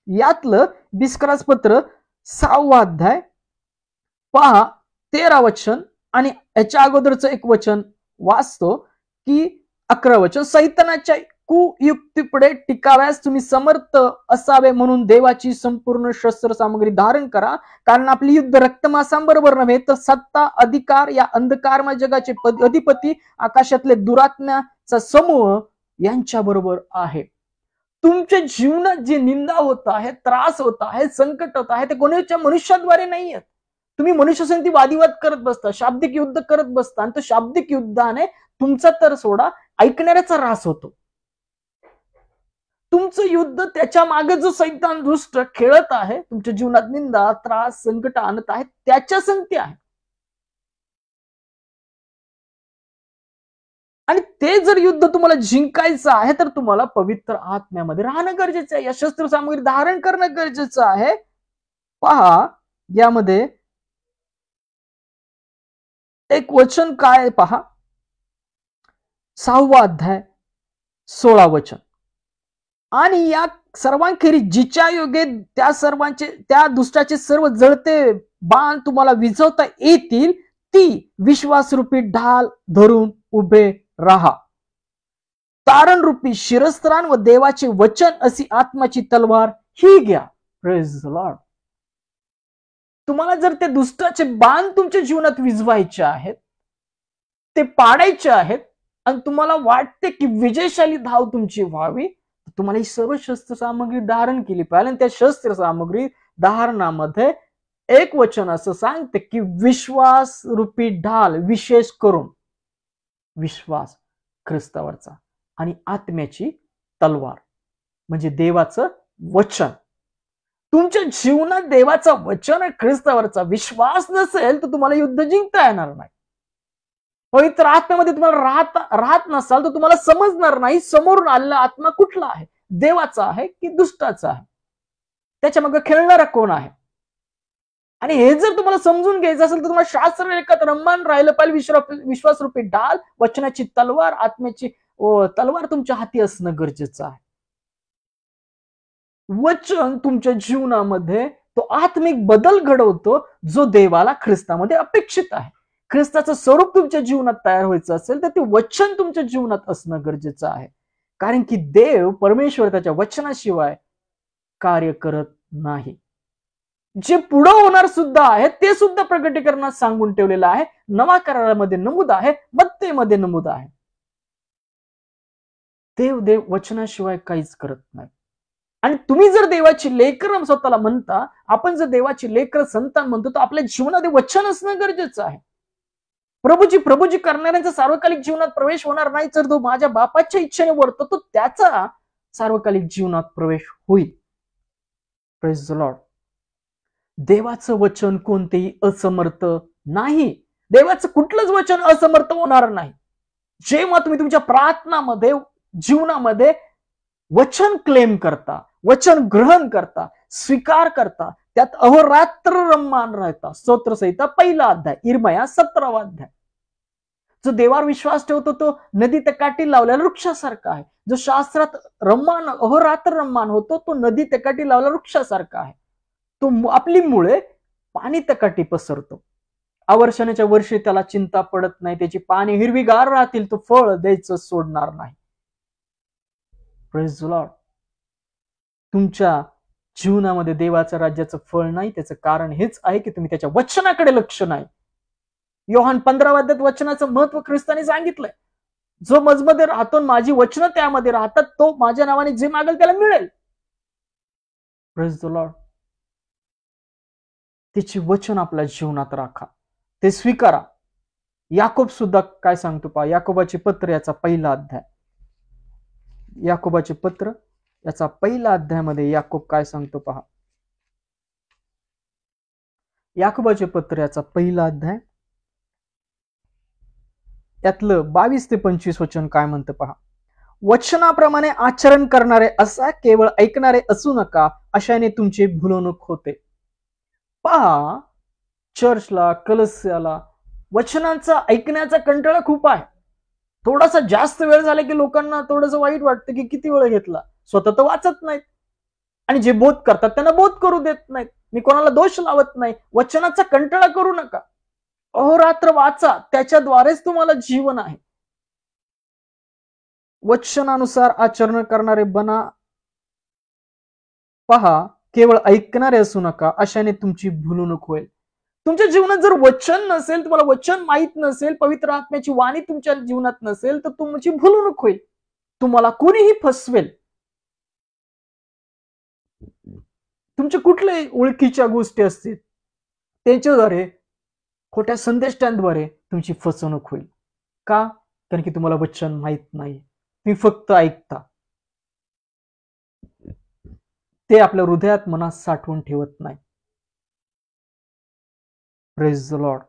Speaker 1: यातलं इपिस्करास पत्र 6वा अध्याय पहा 13 वचन आणि याच्या अगोदरचं एक वचन वाचतो की 11 वचन. सैतानाच्या कुयुक्तीपुढे टिकाव्यास तुम्ही समर्थ असावे म्हणून देवाची संपूर्ण शस्त्र सामग्री धारण करा. कारण आपली युद्ध रक्तमांसाबरोबर नव्हे तर सत्ता, अधिकार, या अंधकारमय जगाचे अधिपती, आकाशातले दुरात्म्याचा समूह यांच्या बरोबर आहे. तुमच्या जीवनात जी निंदा होत आहे, त्रास होत आहे, संकट होत आहे, ते कोणाच्या मनुष्याद्वारे नाही आहेत. तुम्ही मनुष्यासंगती वादिवाद करत बसता, शाब्दिक युद्ध करत बसता, आणि तो शाब्दिक युद्धाने तुमचा तर सोडा, ऐकणाऱ्याचा ऱ्हास होतो. तुमचं युद्ध त्याच्या मागे जो सैतान दुष्ट खेळत आहे, तुमच्या जीवनात निंदा, त्रास, संकट आणत आहे, त्याच्या संगती आहे. आणि ते जर युद्ध तुम्हाला जिंकायचं आहे, तर तुम्हाला पवित्र आत्म्यामध्ये राहणं गरजेचं आहे. या शस्त्र सामग्री धारण करणं गरजेचं आहे. पहा, यामध्ये एक वचन काय पहा, 6वा अध्याय 16 वचन. आणि या सर्वांखेरीज जिच्या योगे त्या दुष्टाचे सर्व जळते बाण तुम्हाला विझवता येतील, ती विश्वासरूपी ढाल धरून उभे राहा. तारण रूपी शिरस्त्राण व देवाचे वचन अशी आत्माची तलवार ही घ्या. Praise the Lord. तुम्हाला जर ते दुष्टाचे बाण तुमच्या जीवनात विझवायचे आहेत, ते पाडायचे आहेत, आणि तुम्हाला वाटते की विजयशाली धाव तुमची व्हावी, तुम्हाला ही सर्व शस्त्र सामग्री धारण केली पाहिजे. आणि त्या शस्त्र सामग्री धारणामध्ये एक वचन असं सांगते की विश्वास रूपी ढाल, विशेष करून विश्वास ख्रिस्तावरचा, आणि आत्म्याची तलवार म्हणजे देवाचं वचन. तुमच्या जीवनात देवाचं वचन आणि ख्रिस्तावरचा विश्वास नसेल तर तुम्हाला युद्ध जिंकता येणार नाही. पवित्र आत्म्यामध्ये तुम्हाला राहत नसाल तर तुम्हाला समजणार नाही समोरून आलेला आत्मा कुठला आहे, देवाचा आहे की दुष्टाचा आहे, त्याच्या मग खेळणारा कोण आहे. आणि हे जर तुम्हाला समजून घ्यायचं असेल तर तुम्हाला शास्त्र लेखात रममान राहिलं पाहिजे. विश्वासरूपी ढाल, वचनाची तलवार, आत्म्याची तलवार तुमच्या हाती असणं गरजेचं आहे. वचन तुमच्या जीवनामध्ये तो आत्मिक बदल घडवतो जो देवाला ख्रिस्तामध्ये अपेक्षित आहे. ख्रिस्ताचं स्वरूप तुमच्या जीवनात तयार व्हायचं असेल तर ते वचन तुमच्या जीवनात असणं गरजेचं आहे. कारण की देव परमेश्वर त्याच्या वचनाशिवाय कार्य करत नाही. जे पुढे होणार सुद्धा आहे ते सुद्धा प्रकटीकरणात सांगून ठेवलेलं आहे. नवा करारामध्ये नमूद आहे, मत्तेमध्ये नमूद आहे. देव वचनाशिवाय काहीच करत नाही. आणि तुम्ही जर देवाची लेकरं स्वतःला म्हणता, आपण जर देवाची लेकरं संतान म्हणतो, तर आपल्या जीवनात वचन असणं गरजेचं आहे. प्रभूजी करणाऱ्यांचा सार्वकालिक जीवनात प्रवेश होणार नाही. जर तो माझ्या बापाच्या इच्छेने वर्ततो तो त्याचा सार्वकालिक जीवनात प्रवेश होईल. Praise the Lord. देवाचं वचन कोणतेही असमर्थ नाही. देवाचं कुठलंच वचन असमर्थ होणार नाही. जेव्हा तुम्ही तुमच्या प्रार्थनामध्ये, जीवनामध्ये वचन क्लेम करता, वचन ग्रहण करता, स्वीकार करता, त्यात अहोरात्र रममान राहता. स्तोत्रसंहिता 1 अध्याय, इर्मया 17 अध्याय. जो देवावर विश्वास ठेवतो तो नदी तकाठी लावलेल्या वृक्षासारखा आहे. जो शास्त्रात रममान, अहोरात्र रममान होतो तो नदी तकाठी लावलेल्या वृक्षासारखा आहे. तो आपली मुळे पाणी तकाठी पसरतो. आवर्षणाच्या वर्षी त्याला चिंता पडत नाही, त्याची पाने हिरवीगार राहतील, तो फळ द्यायचं सोडणार नाही. Praise the Lord. तुमच्या जीवनामध्ये देवाच्या राज्याचं फळ नाही, त्याचं कारण हेच आहे की तुम्ही त्याच्या वचनाकडे लक्ष नाही. योहान 15 अध्यायात वचनाचं महत्व ख्रिस्ताने सांगितलंय. जो मजमध्ये राहतो, माझी वचनं त्यामध्ये राहतात, तो माझ्या नावाने जे मागेल त्याला मिळेल. Praise the Lord. त्याची वचन आपल्या जीवनात राखा, ते स्वीकारा. याकोब सुद्धा काय सांगतो पहा, याकोबाचे पत्र याचा 1 अध्याय, याकोबाचे पत्र याचा 1 अध्यायामध्ये याकोब काय सांगतो पहा. याकोबाचे पत्र याचा 1 अध्याय, यातलं 22 ते 25 वचन काय म्हणतं पहा. वचनाप्रमाणे आचरण करणारे असा, केवळ ऐकणारे असू नका, अशाने तुमची भुलवणूक होते. पहा, चर्चला, कलस्याला वचनांचा ऐकण्याचा कंटाळा खूप आहे. थोडासा जास्त वेळ झाला की लोकांना थोडंसं वाईट वाटतं की किती वेळ घेतला. स्वतः तर वाचत नाहीत, आणि जे बोध करतात त्यांना बोध करू देत नाहीत. मी कोणाला दोष लावत नाही. वचनाचा कंटाळा करू नका. अहोरात्र वाचा, त्याच्याद्वारेच तुम्हाला जीवन आहे. वचनानुसार आचरण करणारे बना. पहा, केवळ ऐकणारे असू नका, अशाने तुमची भुलवणूक होईल. तुमच्या जीवनात जर वचन नसेल, तुम्हाला वचन माहित नसेल, पवित्र आत्म्याची वाणी तुमच्या जीवनात नसेल, तर तुमची भुलवणूक होईल. तुम्हाला कोणीही फसवेल, तुमच्या कुठल्याही ओळखीच्या गोष्टी असतील त्यांच्याद्वारे, खोट्या संदेशांद्वारे तुमची फसवणूक होईल. का? कारण की तुम्हाला वचन माहित नाही, तुम्ही फक्त ऐकता, ते आपल्या हृदयात मनात साठवून ठेवत नाही. Praise the Lord.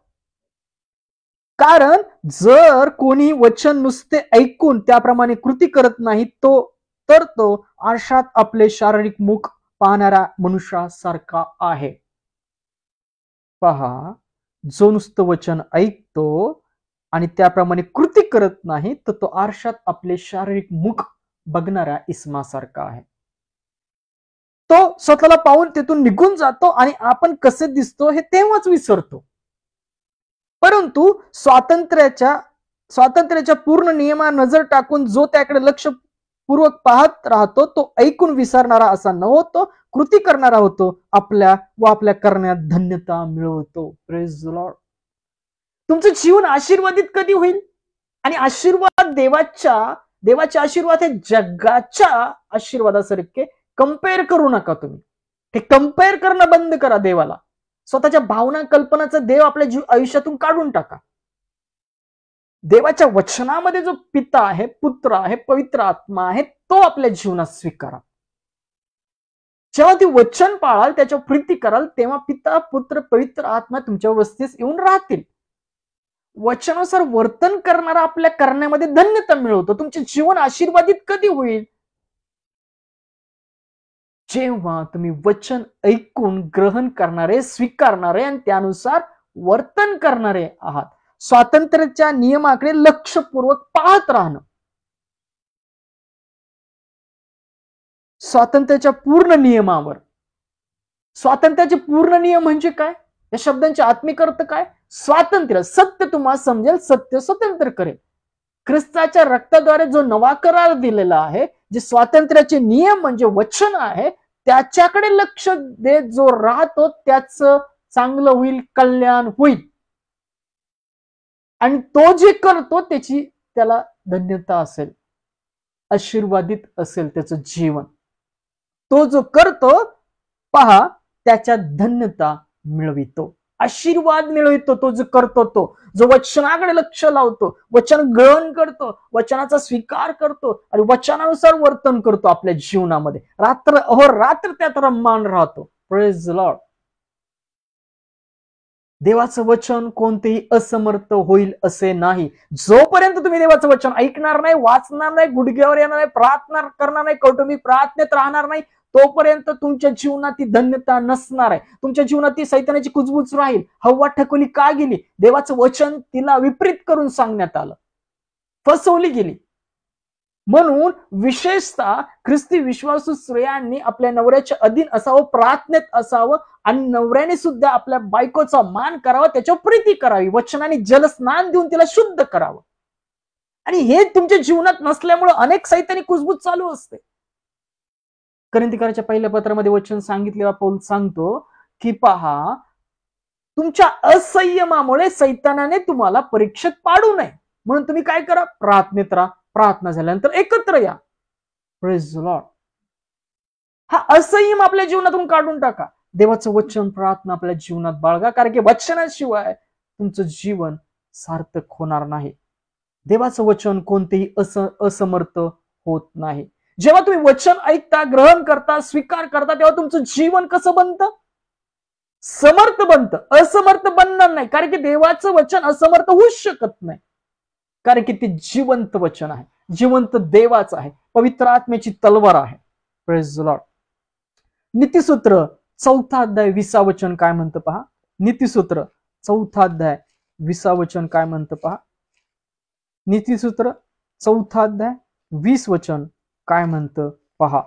Speaker 1: कारण जर कोणी वचन नुसते ऐकून त्याप्रमाणे कृती करत नाही तर तो आरशात आपले शारीरिक मुख पाहणाऱ्या मनुष्यासारखा आहे. पहा, जो नुसतं वचन ऐकतो आणि त्याप्रमाणे कृती करत नाही तर तो आरशात आपले शारीरिक मुख बघणाऱ्या इस्मासारखा आहे. तो स्वतःला पाहून तिथून निघून जातो आणि आपण कसे दिसतो हे तेव्हाच विसरतो. परंतु स्वातंत्र्याच्या पूर्ण नियमा नजर टाकून जो त्याकडे लक्षपूर्वक पाहत राहतो तो ऐकून विसरणारा असा न होतो, कृती करणारा होतो, आपल्या करण्यात धन्यता मिळवतो. Praise the Lord. तुमचं जीवन आशीर्वादित कधी होईल? आणि आशीर्वाद देवाचे आशीर्वाद हे जगाच्या आशीर्वादासारखे कंपेअर करू नका. तुम्ही हे कंपेअर करणं बंद करा देवाला. स्वतःच्या भावना कल्पनाचा देव आपल्या आयुष्यातून काढून टाका. देवाच्या वचनामध्ये जो पिता आहे, पुत्र आहे, पवित्र आत्मा आहे, तो आपल्या जीवनात स्वीकारा. जेव्हा ती वचन पाळाल, त्याच्यावर प्रीती कराल, तेव्हा पिता, पुत्र, पवित्र आत्मा तुमच्या वस्तीस येऊन राहतील. वचनानुसार वर्तन करणारा आपल्या करण्यामध्ये धन्यता मिळवतो. तुमचे जीवन आशीर्वादित कधी होईल? जेव्हा तुम्ही वचन ऐकून ग्रहण करणारे, स्वीकारणारे आणि त्यानुसार वर्तन करणारे आहात. स्वातंत्र्याच्या नियमाकडे लक्षपूर्वक पाहत राहणं. स्वातंत्र्याच्या पूर्ण नियमावर. स्वातंत्र्याचे पूर्ण नियम म्हणजे काय? या शब्दांचे आत्मिक अर्थ काय? स्वातंत्र्य. सत्य तुम्हाला समजेल, सत्य स्वतंत्र करेल. ख्रिस्ताच्या रक्ताद्वारे जो नवा करार दिलेला आहे, जे स्वातंत्र्याचे नियम म्हणजे वचन आहे, त्याच्याकडे लक्ष देत जो राहतो त्याचं चांगलं होईल, कल्याण होईल. आणि तो जे करतो त्याला धन्यता असेल, आशीर्वादित असेल त्याचं जीवन. तो जो करतो, पहा, त्याच्या धन्यता मिळवितो, आशीर्वाद मिळवितो. तो जो करतो, तो जो वचनाकडे लक्ष लावतो, वचन ग्रहण करतो, वचनाचा स्वीकार करतो आणि वचनानुसार वर्तन करतो आपल्या जीवनामध्ये, रात्र अहोरात्र त्यात रममान राहतो. Praise the Lord. देवाचं वचन कोणतेही असमर्थ होईल असे नाही. जोपर्यंत तुम्ही देवाचं वचन ऐकणार नाही, वाचणार नाही, गुडघ्यावर येणार नाही, प्रार्थना करणार नाही, कौटुंबिक प्रार्थनेत राहणार नाही, तोपर्यंत तुमच्या जीवनात ती धन्यता नसणार आहे. तुमच्या जीवनात ती सैतानाची कुजबूज राहील. हव्वा ठकवली का गेली? देवाचं वचन तिला विपरीत करून सांगण्यात आलं, फसवली गेली. म्हणून विशेषतः ख्रिस्ती विश्वासू स्त्रियांनी आपल्या नवऱ्याच्या अधीन असावं, प्रार्थनेत असावं आणि नवऱ्याने सुद्धा आपल्या बायकोचा मान करावा, त्याच्यावर प्रीती करावी, वचनाने जलस्नान देऊन तिला शुद्ध करावं. आणि हे तुमच्या जीवनात नसल्यामुळे अनेक सैतानी कुजबूज चालू असते. कोरिंथीकराच्या पहिल्या पत्रामध्ये वचन सांगितलेला पौल सांगतो की पहा, तुमच्या असंयमामुळे सैतानाने तुम्हाला परीक्षेत पाडू नये म्हणून तुम्ही काय करा? प्रार्थनेत राहा. प्रार्थना झाल्यानंतर एकत्र या. Praise the Lord. हा असंयम आपल्या जीवनातून काढून टाका. देवाचं वचन, प्रार्थना आपल्या जीवनात बाळगा, कारण की वचनाशिवाय तुमचं जीवन सार्थक होणार नाही. देवाचं वचन कोणतेही असमर्थ होत नाही. जेव्हा तुम्ही वचन ऐकता, ग्रहण करता, स्वीकार करता, तेव्हा तुमचं जीवन कसं बनतं? समर्थ बनतं. असमर्थ बनणार नाही, कारण की देवाचं वचन असमर्थ होऊच शकत नाही, कारण की ते जिवंत वचन आहे, जिवंत देवाचं आहे, पवित्र आत्म्याची तलवार आहे. Praise the Lord. नीतिसूत्र 4 अध्याय 20 वचन काय म्हणतं पहा. नीतिसूत्र 4 अध्याय 20 वचन काय म्हणतं पहा. नीतिसूत्र 4 अध्याय 20 वचन काय म्हणतं पहा.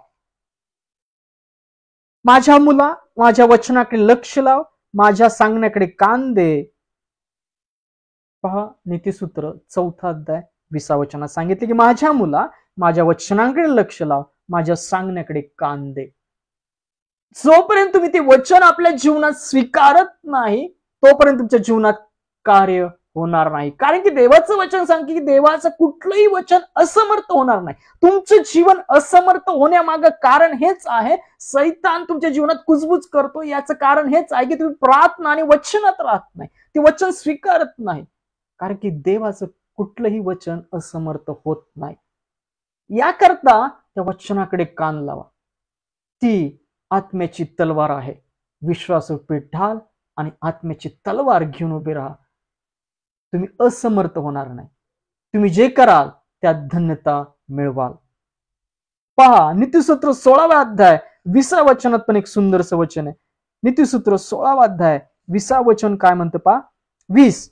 Speaker 1: माझ्या मुला, माझ्या वचनाकडे लक्ष लाव, माझ्या सांगण्याकडे कान दे. पहा, नीतिसूत्र 4 अध्याय 20 वचनात सांगितले की माझ्या मुला, माझ्या वचनाकडे लक्ष लाव, माझ्या सांगण्याकडे कान दे. जोपर्यंत तुम्ही ते वचन आपल्या जीवनात स्वीकारत नाही, तोपर्यंत तुमच्या जीवनात कार्य होणार नाही. कारण की देवाचं वचन सांगते की देवाचं कुठलंही वचन असमर्थ होणार नाही. तुमचं जीवन असमर्थ होण्यामागं कारण हेच आहे, सैतान तुमच्या जीवनात कुजबुज करतो. याचं कारण हेच आहे की तुम्ही प्रार्थना आणि वचनात राहत नाही, ते वचन स्वीकारत नाही. कारण की देवाचं कुठलंही वचन असमर्थ होत नाही. याकरता त्या वचनाकडे कान लावा. ती आत्म्याची तलवार आहे. विश्वासरूपी ढाल आणि आत्म्याची तलवार घेऊन उभे राहा. तुम्ही असमर्थ होणार नाही. तुम्ही जे कराल त्यात धन्यता मिळवाल. पहा, नीतिसूत्र 16वा अध्याय 20 वचनात पण एक सुंदरसं वचन आहे. नीतिसूत्र 16वा अध्याय 20 वचन काय म्हणतं पहा. 20,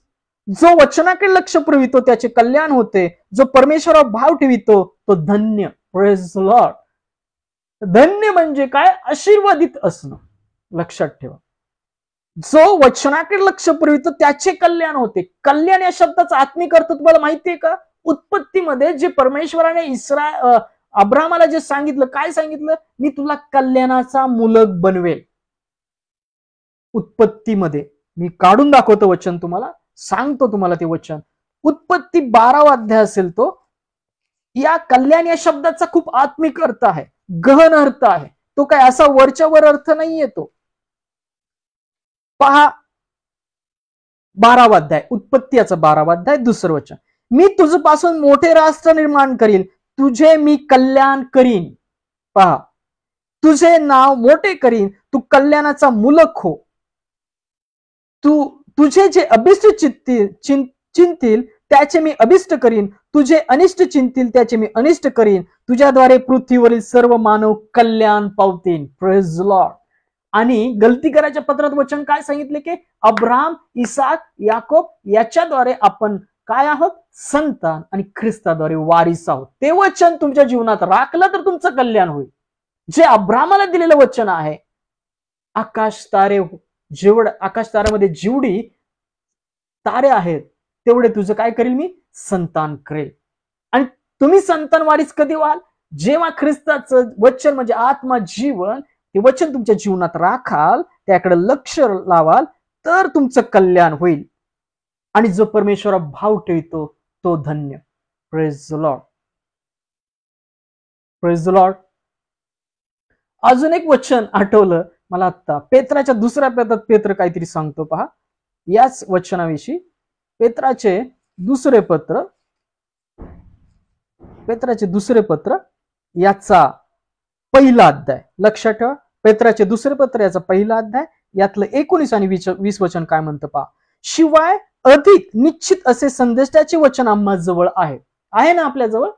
Speaker 1: जो वचनाकडे लक्ष पुरवितो त्याचे कल्याण होते, जो परमेश्वरावर भाव ठेवितो तो धन्य. Praise the Lord. धन्य म्हणजे काय? आशीर्वादित असणं. लक्षात ठेवा, जो वचनाकडे लक्ष पुरवितो त्याचे कल्याण होते. कल्याण या शब्दाचा आत्मिक अर्थ तुम्हाला माहितीये का? उत्पत्तीमध्ये जे परमेश्वराने अब्रामाला जे सांगितलं, काय सांगितलं? मी तुला कल्याणाचा मूलक बनवेल. उत्पत्तीमध्ये मी काढून दाखवतो वचन, तुम्हाला सांगतो तुम्हाला ते वचन. उत्पत्ती 12वा अध्याय असेल तो. या कल्याण या शब्दाचा खूप आत्मिक अर्थ आहे, गहन अर्थ आहे. तो काय असा वरच्या वर अर्थ नाही येतो. पहा, 12वा अध्याय, उत्पत्ती याचा 12वा अध्याय 2 वचन. मी तुझपासून मोठे राष्ट्र निर्माण करील, तुझे मी कल्याण करीन. पहा, तुझे नाव मोठे करीन, तू कल्याणाचा मूलक हो. तुझे जे अभिष्ट चिंतील त्याचे मी अभिष्ट करीन, तुझे अनिष्ट चिंतील त्याचे मी अनिष्ट करीन. तुझ्याद्वारे पृथ्वीवरील सर्व मानव कल्याण पावतील. Praise the Lord. आणि गलती करायच्या पत्रात वचन काय सांगितले की अब्राम, इसाक, याकोब याच्याद्वारे आपण काय आहोत? संतान आणि ख्रिस्ताद्वारे वारीस आहोत. ते वचन तुमच्या जीवनात राखलं तर तुमचं कल्याण होईल. जे अब्रामाला दिलेलं वचन आहे, आकाश ताऱ्यामध्ये जेवढी तारे आहेत तेवढे तुझं काय करेल? मी संतान करेल. आणि तुम्ही संतान वारीस कधी व्हाल? जेव्हा ख्रिस्ताचं वचन म्हणजे आत्मा जीवन ते वचन तुमच्या जीवनात राखाल, त्याकडे लक्ष लावाल, तर तुमचं कल्याण होईल. आणि जो परमेश्वरा भाव ठेवतो तो धन्य. Praise the Lord. Praise the Lord. अजून एक वचन आठवलं मला आता. पेत्राच्या 2ऱ्या पत्रात पेत्र काहीतरी सांगतो पहा याच वचनाविषयी. पेत्राचे दुसरे पत्र याचा 1ला अध्याय. लक्षात ठेवा, पेत्राचे 2रे पत्र याचा 1ला अध्याय, यातलं 19 आणि 20 वचन काय म्हणतं पहा. शिवाय अधिक निश्चित असे संदेशाचे वचन आम्हा जवळ आहे ना आपल्या जवळ?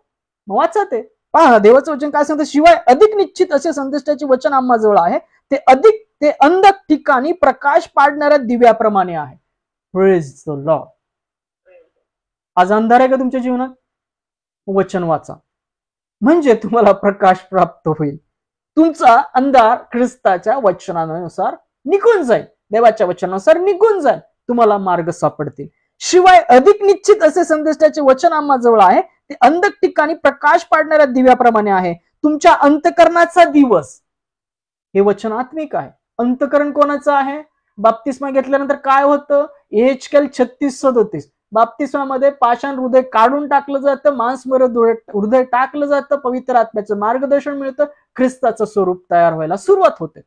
Speaker 1: वाचा ते. पहा, देवाचं वचन काय सांगतं? शिवाय अधिक निश्चित असे संदेशाचे वचन आम्हा जवळ आहे, ते अंधक ठिकाणी प्रकाश पाडणाऱ्या दिव्याप्रमाणे आहे. Praise the Lord. आज अंधार आहे का तुमच्या जीवनात? वचन वाचा, म्हणजे तुम्हाला प्रकाश प्राप्त होईल. तुमचा अंधार ख्रिस्ताच्या वचनानुसार निघून जाईल, देवाच्या वचनानुसार निघून जाईल, तुम्हाला मार्ग सापडतील. शिवाय अधिक निश्चित असे संदेशाचे वचन आम्हा जवळ आहे, ते अंधक ठिकाणी प्रकाश पाडणाऱ्या दिव्याप्रमाणे आहे. तुमच्या अंतकरणाचा दिवस. हे वचन आत्मिक आहे. अंतकरण कोणाचं आहे? बाप्तिस्मा घेतल्यानंतर काय होतं? एहेजकेल 36:37. बाप्तिस्मामध्ये पाषाण हृदय काढून टाकलं जातं, मांसमय हृदय टाकलं जातं, पवित्र आत्म्याचं मार्गदर्शन मिळतं, ख्रिस्ताचं स्वरूप तयार व्हायला सुरुवात होते.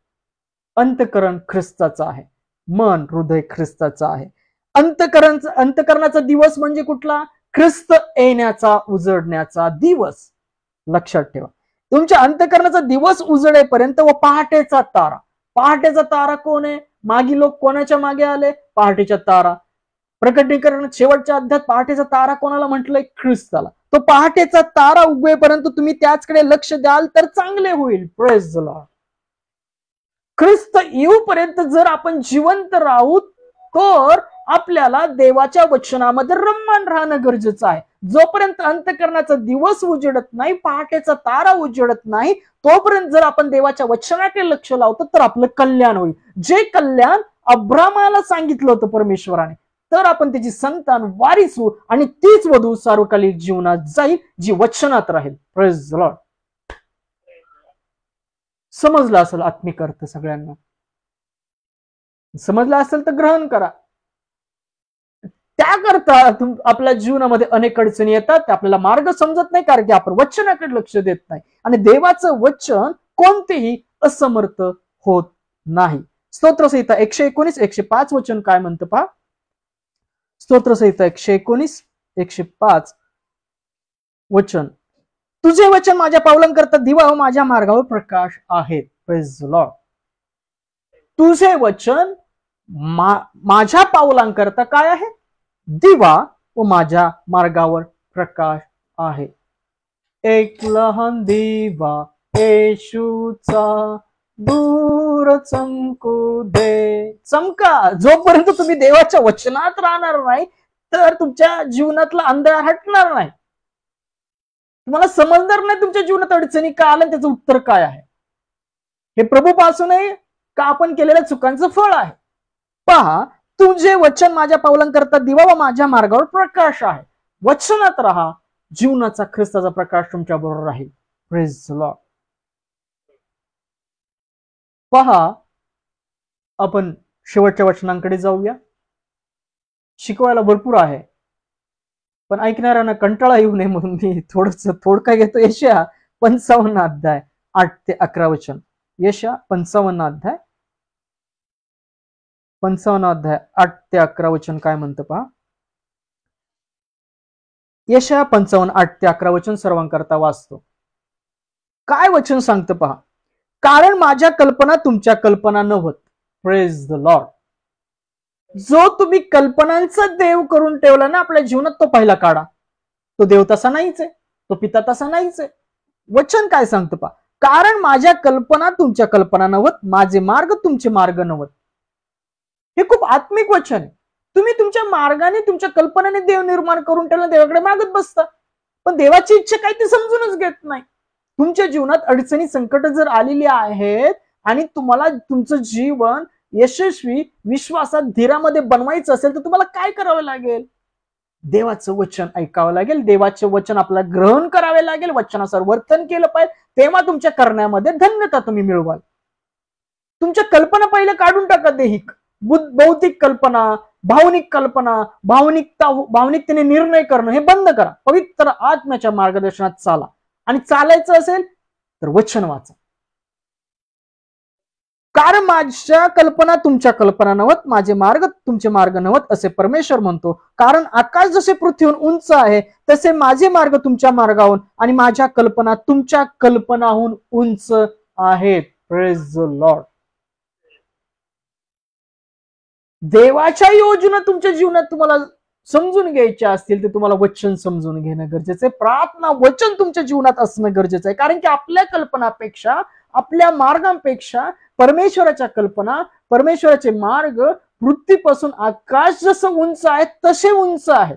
Speaker 1: अंतकरण ख्रिस्ताचं आहे, मन हृदय ख्रिस्ताचं आहे. अंतकरणाचा दिवस म्हणजे कुठला? ख्रिस्त येण्याचा, उजडण्याचा दिवस. लक्षात ठेवा, तुमच्या अंतकरणाचा दिवस उजडेपर्यंत व पहाटेचा तारा. पहाटेचा तारा कोण आहे? मागी लोक कोणाच्या मागे आले? पहाटेच्या तारा. प्रकटीकरण शेवटच्या अध्यायात पहाटेचा तारा कोणाला म्हटलंय? ख्रिस्ताला. तो पहाटेचा तारा उगवेपर्यंत तुम्ही त्याचकडे लक्ष द्याल तर चांगले होईल. Praise the Lord. ख्रिस्त येऊपर्यंत जर आपण जिवंत राहू तर आपल्याला देवाच्या वचनामध्ये रममान राहणं गरजेचं आहे. जोपर्यंत अंतकरणाचा दिवस उजडत नाही, पहाटेचा तारा उजडत नाही, तोपर्यंत जर आपण देवाच्या वचनाकडे लक्ष लावतो तर आपलं कल्याण होईल. जे कल्याण अब्रामाला सांगितलं होतं परमेश्वराने, तर आपण त्याची संतान वारीस होऊ आणि तीच वधू सार्वकालिक जीवनात जाईल जी वचनात राहील. Praise the Lord. समजलं असेल आत्मिक अर्थ सगळ्यांना? समजला असेल तर ग्रहण करा. त्याकरता आपल्या जीवनामध्ये अनेक अडचणी येतात, ते आपल्याला मार्ग समजत नाही, कारण की आपण वचनाकडे लक्ष देत नाही. आणि देवाचं वचन कोणतेही असमर्थ होत नाही. स्तोत्रसंहिता 119 105 वचन काय म्हणतं पहा. स्तोत्रसंहिता 119 105 वचन, तुझे वचन माझ्या पावलांकरता दिवा व माझ्या मार्गावर प्रकाश आहे. Praise the Lord. तुझे वचन माझ्या पावलांकरता काय आहे? दिवा व माझ्या मार्गावर प्रकाश आहे. एक लहान दिवा येशूचा दूर चमकू दे. चमका. जोपर्यंत तुम्ही देवाच्या वचनात राहणार नाही, तर तुमच्या जीवनातला अंधार हटणार नाही. तुम्हाला समजणार नाही तुमच्या जीवनात अडचणी का आल्या, त्याचं उत्तर काय आहे. हे प्रभूपासून आहे का आपण केलेल्या चुकांचं फळ आहे. पहा, तुझे वचन माझ्या पावलांकरता दिवा व माझ्या मार्गावर प्रकाश आहे. वचनात राहा, जीवनाचा ख्रिस्ताचा प्रकाश तुमच्या बरोबर राहील. Praise the Lord. पहा, आपण शेवटच्या वचनांकडे जाऊया. शिकवायला भरपूर आहे, पण ऐकणाऱ्यांना कंटाळा येऊ नये म्हणून मी थोडका घेतो. यशया 55 अध्याय 8 ते 11 वचन. यशया 55 अध्याय 8 ते 11 वचन काय म्हणतं पहा. यशया 55 8 ते 11 वचन सर्वांकरता वाचतो. काय वचन सांगतं पहा. कारण माझ्या कल्पना तुमच्या कल्पना नव्हत. Praise the Lord. जो तुम्ही कल्पनांचा देव करून ठेवला ना आपल्या जीवनात, तो पहिला काढा. तो देव तसा नाहीच आहे, तो पिता तसा नाहीच आहे. वचन काय सांगतं पहा. कारण माझ्या कल्पना तुमच्या कल्पना नव्हत, माझे मार्ग तुमचे मार्ग नव्हत. हे खूप आत्मिक वचन आहे. तुम्ही तुमच्या मार्गाने तुमच्या कल्पनेने देव निर्माण करून ठेवला, देवाकडे मागत बसता, पण देवाची इच्छा काय ते समजूनच घेत नाही. तुमच्या जीवनात अडचणी संकट जर आलेली आहेत आणि तुम्हाला तुमचं जीवन यशस्वी विश्वासात धीरामध्ये बनवायचं असेल, तर तुम्हाला काय करावं लागेल? देवाचं वचन ऐकावं लागेल. देवाचे वचन आपल्याला ग्रहण करावे लागेल. वचनासर वर्तन केलं पाहिजे. तेव्हा तुमच्या करण्यामध्ये धन्यता तुम्ही मिळवाल. तुमच्या कल्पना पहिले काढून टाका. देहिक भौतिक कल्पना, भावनिक कल्पना, भावनिकतेने निर्णय करणं हे बंद करा. पवित्र आत्म्याच्या मार्गदर्शनात चाला. आणि चालायचं असेल तर वचन वाचा. कारण माझ्या कल्पना तुमच्या कल्पना नव्हत, माझे मार्ग तुमचे मार्ग नव्हत, असे परमेश्वर म्हणतो. कारण आकाश जसे पृथ्वीहून उंच आहे, तसे माझे मार्ग तुमच्या मार्गाहून आणि माझ्या कल्पना तुमच्या कल्पनाहून उंच आहेत. Praise the Lord. देवाच्या योजना तुमच्या जीवनात तुम्हाला समजून घ्यायच्या असतील, तर तुम्हाला वचन समजून घेणं गरजेचं आहे. प्रार्थना वचन तुमच्या जीवनात असणं गरजेचं आहे. कारण की आपल्या कल्पनापेक्षा, आपल्या मार्गांपेक्षा परमेश्वराच्या कल्पना, परमेश्वराचे मार्ग पृथ्वीपासून आकाश जसं उंच आहे तसे उंच आहेत.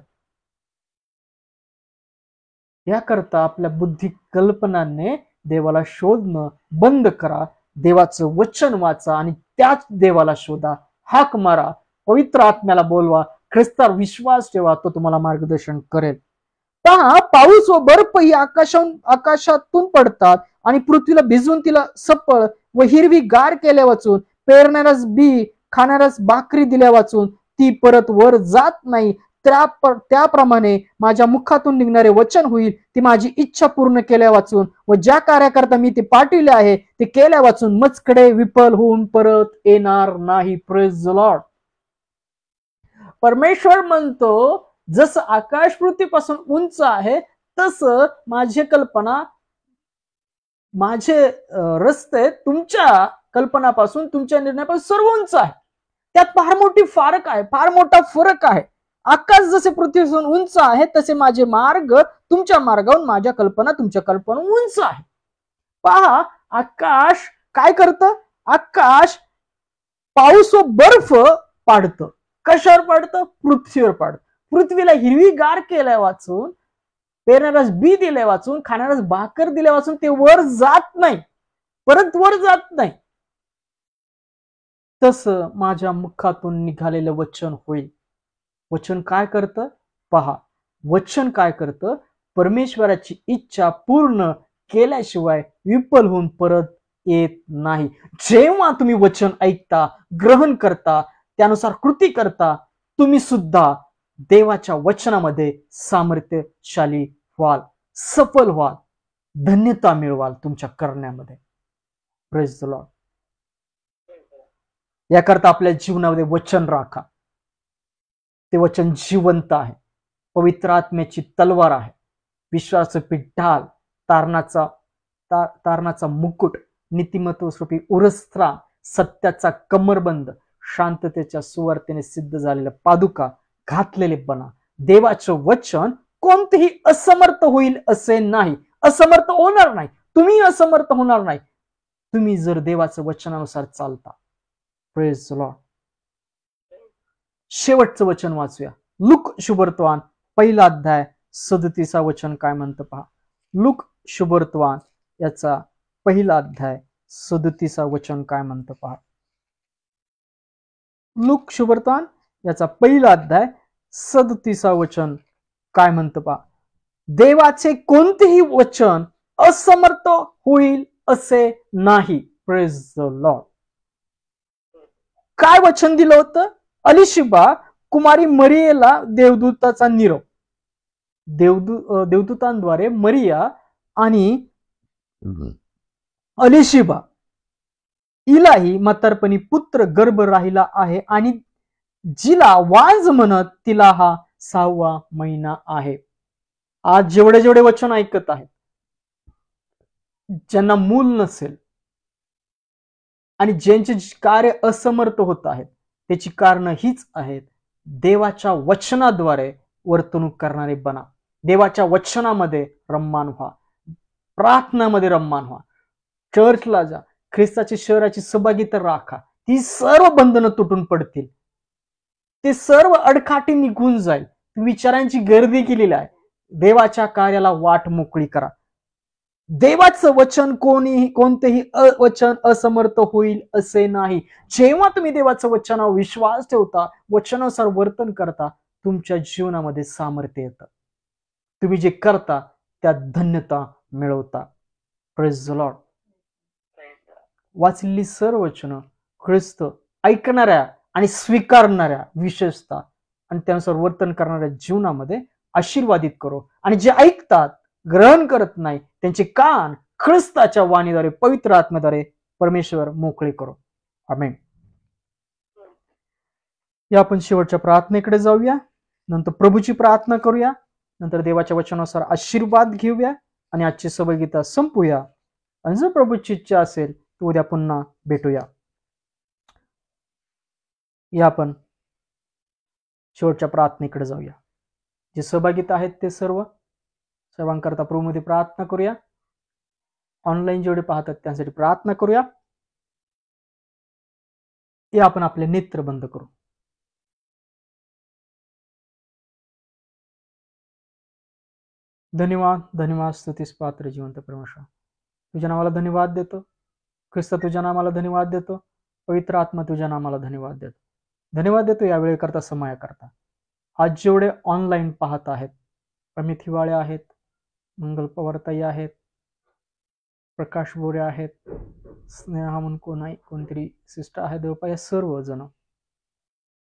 Speaker 1: याकरता आपल्या बुद्धी कल्पनांनी देवाला शोधणं बंद करा. देवाचं वचन वाचा आणि त्याच देवाला शोधा. हाक मारा. पवित्र आत्म्याला बोलवा. ख्रिस्तावर विश्वास ठेवा. तो तुम्हाला मार्गदर्शन करेल. पहा, पाऊस व बर्फ ही आकाशातून पडतात आणि पृथ्वीला भिजवून तिला सपळ व हिरवी गार केल्या वाचून, पेरणाऱ्यास बी खाणाऱ्यास भाकरी दिल्या वाचून ती परत वर जात नाही. त्याप्रमाणे माझ्या मुखातून निघणारे वचन होईल. ती माझी इच्छा पूर्ण केल्या वाचून व ज्या कार्याकरता मी ते पाठविले आहे ते केल्या वाचून मजकडे विफल होऊन परत येणार नाही. Praise the Lord. परमेश्वर म्हणतो, जसं आकाश पृथ्वीपासून उंच आहे तसं माझी कल्पना, माझे रस्ते तुमच्या कल्पनापासून, तुमच्या निर्णयापासून सर्व उंच आहे. त्यात फार मोठी फरक आहे, फार मोठा फरक आहे. आकाश जसे पृथ्वीपासून उंच आहे तसे माझे मार्ग तुमच्या मार्गाहून, माझ्या कल्पना तुमच्या कल्पना उंच आहे. पहा, आकाश काय करतं? आकाश पाऊस व बर्फ पाडतं. कशावर पाडतं? पृथ्वीवर पाडतं. पृथ्वीला हिरवी गार केल्या वाचून, पेरणाऱ्यास बी दिल्या वाचून, खाणाऱ्यास भाकर दिल्या वाचून ते वर जात नाही, परत वर जात नाही. तसं माझ्या मुखातून निघालेलं वचन होईल. वचन काय करतं? पहा, वचन काय करतं? परमेश्वराची इच्छा पूर्ण केल्याशिवाय विफल होऊन परत येत नाही. जेव्हा तुम्ही वचन ऐकता, ग्रहण करता, त्यानुसार कृती करता, तुम्ही सुद्धा देवाच्या वचनामध्ये सामर्थ्यशाली व्हाल, सफल व्हाल, धन्यता मिळवाल तुमच्या करण्यामध्ये. Praise the Lord. याकरता आपल्या जीवनामध्ये वचन राखा. ते वचन जिवंत आहे, पवित्र आत्म्याची तलवार आहे, विश्वासाचं पीठ ढाल, तारणाचा मुकुट, नीतिमत्व स्वरूपी उरस्त्रा, सत्याचा कमरबंद, शांततेच्या सुवार्तेने सिद्ध झालेल्या पादुका घातलेले बना. देवाचं वचन कोणतेही असमर्थ होईल असे नाही, असमर्थ होणार नाही, तुम्ही असमर्थ होणार नाही, तुम्ही जर देवाचं वचनानुसार चालता. Praise the Lord. शेवटचं वचन वाचूया. लूक शुभवर्तमान 1 अध्याय 37 वचन काय म्हणतं पहा. लूक शुभवर्तमान याचा 1 अध्याय 37 वचन काय म्हणतं पहा. लूक शुभवर्तमान याचा 1 अध्याय 37 वचन काय म्हणतं पहा. देवाचे कोणतेही वचन असमर्थ होईल असे नाही. Praise the Lord. काय वचन दिलं होतं? अलिशिबा कुमारी मरियेला देवदूताचा निरोप. देवदूतांद्वारे मरिया आणि अलिशिबा हिलाही म्हातारपणी पुत्र गर्भ राहिला आहे आणि जिला वांज म्हणत तिला हा 6वा महिना आहे. आज जेवढे जेवढे वचन ऐकत आहेत, ज्यांना मूल नसेल आणि ज्यांचे कार्य असमर्थ होत आहेत, त्याची कारण हीच आहेत. देवाच्या वचनाद्वारे वर्तणूक करणारे बना. देवाच्या वचनामध्ये रममान व्हा, प्रार्थनामध्ये रममान व्हा, चर्चला जा, ख्रिस्ताची शहराची सहभागिता राखा. ती सर्व बंधनं तुटून पडतील, ते सर्व अडकाठी निघून जाईल. विचारांची गर्दी केलेली आहे. देवाच्या कार्याला वाट मोकळी करा. देवाचं वचन कोणतेही वचन असमर्थ होईल असे नाही. जेव्हा तुम्ही देवाचं वचनावर विश्वास ठेवता, वचनानुसार वर्तन करता, तुमच्या जीवनामध्ये सामर्थ्य येतं. तुम्ही जे करता त्यात धन्यता मिळवता. Praise the Lord. वाचलेली सर्व वचनं ख्रिस्त ऐकणाऱ्या आणि स्वीकारणाऱ्या, विशेषतः आणि त्यानुसार वर्तन करणाऱ्या जीवनामध्ये आशीर्वादित करो. आणि जे ऐकतात, ग्रहण करत नाही, त्यांचे कान ख्रिस्ताच्या वाणीद्वारे, पवित्र आत्म्याद्वारे परमेश्वर मोकळे करो. आमेन. या आपण शेवटच्या प्रार्थनेकडे जाऊया, नंतर प्रभूची प्रार्थना करूया, नंतर देवाच्या वचनानुसार आशीर्वाद घेऊया आणि आजची सहभागिता संपूया. आणि जर प्रभूची इच्छा असेल तर उद्या पुन्हा भेटूया. या आपण शेवटच्या प्रार्थनेकडे जाऊया. जे सहभागिता आहेत ते सर्वांकरता प्रभूमध्ये प्रार्थना करूया. ऑनलाईन जेवढे पाहतात त्यांसाठी प्रार्थना करूया. या आपण आपले नेत्र बंद करू. धन्यवाद, धन्यवाद, स्तुतीस पात्र जिवंत परमेश्वर, तुझ्या नावाला धन्यवाद देतो. ख्रिस्त तुझ्या नावाला धन्यवाद देतो. पवित्र आत्मा तुझ्या नावाला धन्यवाद देतो. धन्यवाद देतो या वेळे करता, समय करता. आज जेवढे ऑनलाईन पाहत आहेत, अमित हिवाळे आहेत, मंगल पवारताई आहेत, प्रकाश बोरे आहेत, स्नेहा म्हणून कोणतरी सिस्टर आहे, देवपा, या सर्व जण,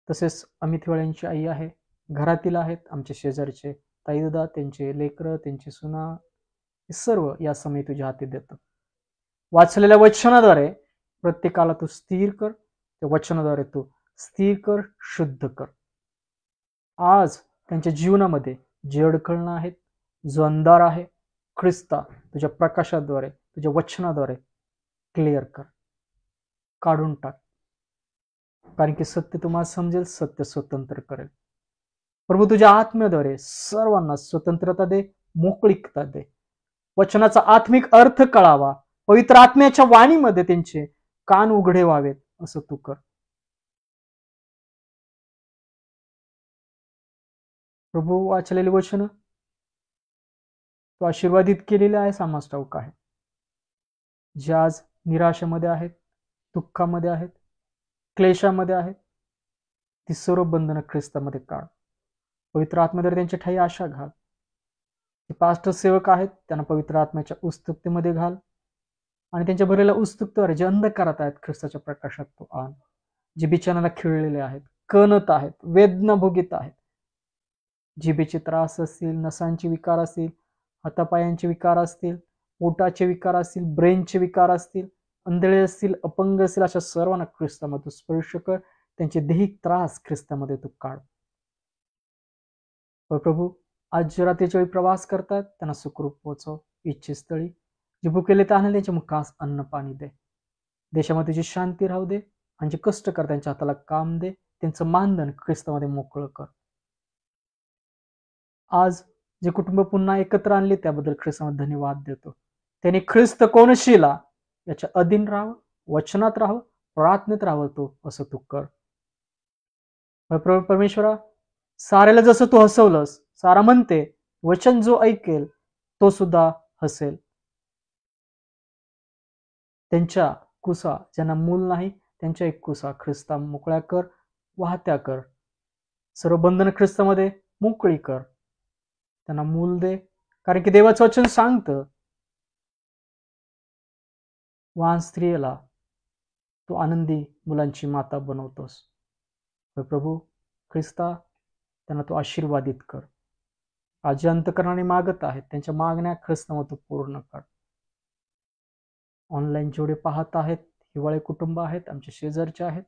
Speaker 1: तसेच अमित हिवाळ्यांची आई आहे, घरातील आहेत, आमचे शेजारचे ताईदादा, त्यांचे लेकरं, त्यांची सुना, हे सर्व या समय तुझ्या हाती देतात. वाचलेल्या वचनाद्वारे प्रत्येकाला तू स्थिर कर. त्या वचनाद्वारे तू स्थिर कर, शुद्ध कर. आज त्यांच्या जीवनामध्ये जे अडखळणं आहेत, जो अंधार आहे, ख्रिस्ता तुझ्या प्रकाशाद्वारे, तुझ्या वचनाद्वारे क्लिअर कर, काढून टाक. कारण की सत्य तुम्हाला समजेल, सत्य स्वतंत्र करेल. प्रभू तुझ्या आत्म्याद्वारे सर्वांना स्वतंत्रता दे, मोकळीकता दे. वचनाचा आत्मिक अर्थ कळावा, पवित्र आत्म्याच्या वाणीमध्ये त्यांचे कान उघडे व्हावेत, असं तू कर. प्रभू वाचलेले वचन तो आशीर्वादित केलेले आहे, समाज ठाऊक आहे. जे आज निराशेमध्ये आहेत, दुःखामध्ये आहेत, क्लेशामध्ये आहेत, ती सर्व बंधनं ख्रिस्तामध्ये काढ. पवित्र आत्म्याद्वारे त्यांच्या ठाई आशा घाल. जे पास्टर सेवक आहेत त्यांना पवित्र आत्म्याच्या उत्सुकतेमध्ये घाल आणि त्यांच्या भरलेल्या उत्सुकतेद्वारे जे अंधकारात आहेत, ख्रिस्ताच्या प्रकाशात तो आण. जे बिछाण्याला खिळलेले आहेत, कणत आहेत, वेदना भोगीत आहेत, जिभेचे त्रास असतील, नसांचे विकार असतील, हातापायांचे विकार असतील, पोटाचे विकार असतील, ब्रेनचे विकार असतील, आंधळे असतील, अपंग असतील, अशा सर्वांना ख्रिस्तामध्ये तू स्पर्श कर. त्यांचे दैहिक त्रास ख्रिस्तामध्ये तू काढ. प्रभू, आज जे रात्रीच्या वेळी प्रवास करतात त्यांना सुखरूप पोहोचव. इच्छेस्थळी जे भुकेले तहानले त्यांच्या मुखास अन्न पाणी दे. देशामध्ये जी शांती राहू दे आणि जे कष्ट कर त्यांच्या हाताला काम दे. त्यांचं मानधन ख्रिस्तामध्ये मोकळं कर. आज जे कुटुंब पुन्हा एकत्र आणले त्याबद्दल ख्रिस्तामध्ये धन्यवाद देतो. त्याने ख्रिस्त कोण शिला याच्या अधीन राहावं, वचनात राहावं, प्रार्थनेत राहावं तो असं तू कर. परमेश्वरा, साऱ्याला जसं तू हसवलंस, सारा म्हणते वचन जो ऐकेल तो सुद्धा हसेल. त्यांच्या कुसा ज्यांना मूल नाही त्यांच्या एक कुसा ख्रिस्ता मोकळ्या कर, वाहत्या कर. सर्व बंधन ख्रिस्तामध्ये मोकळी कर. त्यांना मूल दे, कारण की देवाचं वचन सांगतं वाहन स्त्रियेला तू आनंदी मुलांची माता बनवतोस. प्रभू ख्रिस्ता, त्यांना तू आशीर्वादित कर. आज अंतकरणाने मागत आहेत त्यांच्या मागण्या ख्रिस्तामध्ये तू पूर्ण कर. ऑनलाईन जेवढे पाहत आहेत, हिवाळे कुटुंब आहेत, आमच्या शेजारचे आहेत,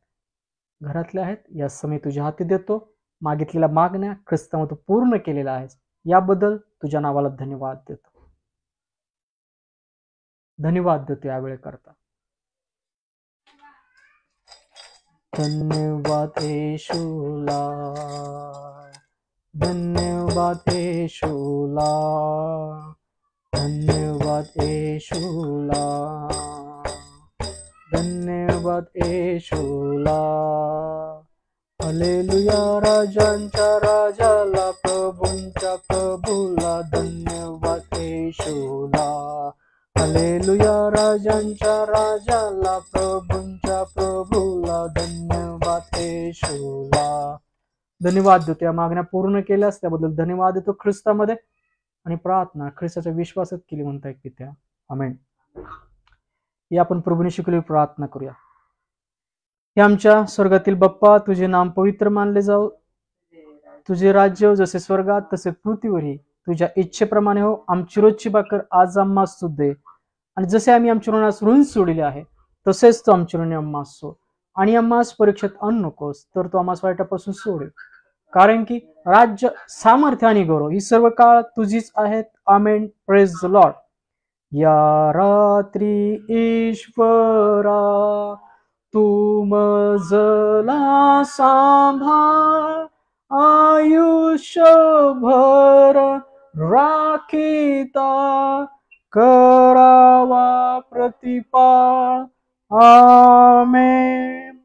Speaker 1: घरातले आहेत, या समय तुझ्या हाती देतो. मागितलेल्या मागण्या ख्रिस्तामध्ये पूर्ण केलेल्या आहेस, याबद्दल तुझ्या नावाला धन्यवाद देतो. धन्यवाद देतो यावेळे करता. धन्यवाद येशूला, धन्यवाद येशूला, धन्यवाद येशूला, धन्यवाद येशूला. हालेलुया. राजांच्या राजाला, प्रभूंच्या प्रभूला धन्यवाद येशूला. हालेलुया. राजांच्या राजाला, प्रभूंच्या प्रभूला धन्यवाद येशूला. धन्यवाद देतो. या मागण्या पूर्ण केल्यास त्याबद्दल धन्यवाद देतो ख्रिस्तामध्ये. आणि प्रार्थना ख्रिस्ताच्या विश्वासात केली म्हणता एक पित्या. आमेन. ही आपण प्रभूने शिकवलेली प्रार्थना करूया. हे आमच्या स्वर्गातील बाप्पा, तुझे नाम पवित्र मानले जाओ. तुझे राज्य जसे स्वर्गात तसे पृथ्वीवरही तुझ्या इच्छेप्रमाणे हो. आमची रोजची भाकर आज आम्हास तू दे, आणि जसे आम्ही आमच्या ऋणास ऋण सोडले आहे तसेच तू आमच्या ऋणी आम्हास सोड. आणि आम्हास परीक्षेत आणू नकोस, तर तू आम्हास वाईटापासून सोड. कारण की राज्य, सामर्थ्य आणि गौरव ही सर्व काळ तुझीच आहेत. आमेन. Praise the Lord. या रात्री ईश्वरा तू मजला सांभाळ, आयुष्यभर राखीता करावा प्रतिपाळ. आमेन.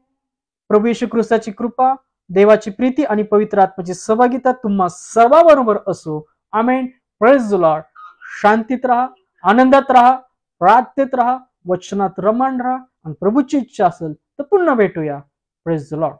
Speaker 1: प्रभू येशू ख्रिस्ताची कृपा, देवाची प्रीती आणि पवित्र आत्म्याची सहभागिता तुम्हा सर्वांबरोबर असो. आमेन. Praise the Lord. शांतीत राहा, आनंदात राहा, प्रार्थनेत राहा, वचनात रमण राहा, आणि प्रभूची इच्छा असेल तर पुन्हा भेटूया. Praise the Lord.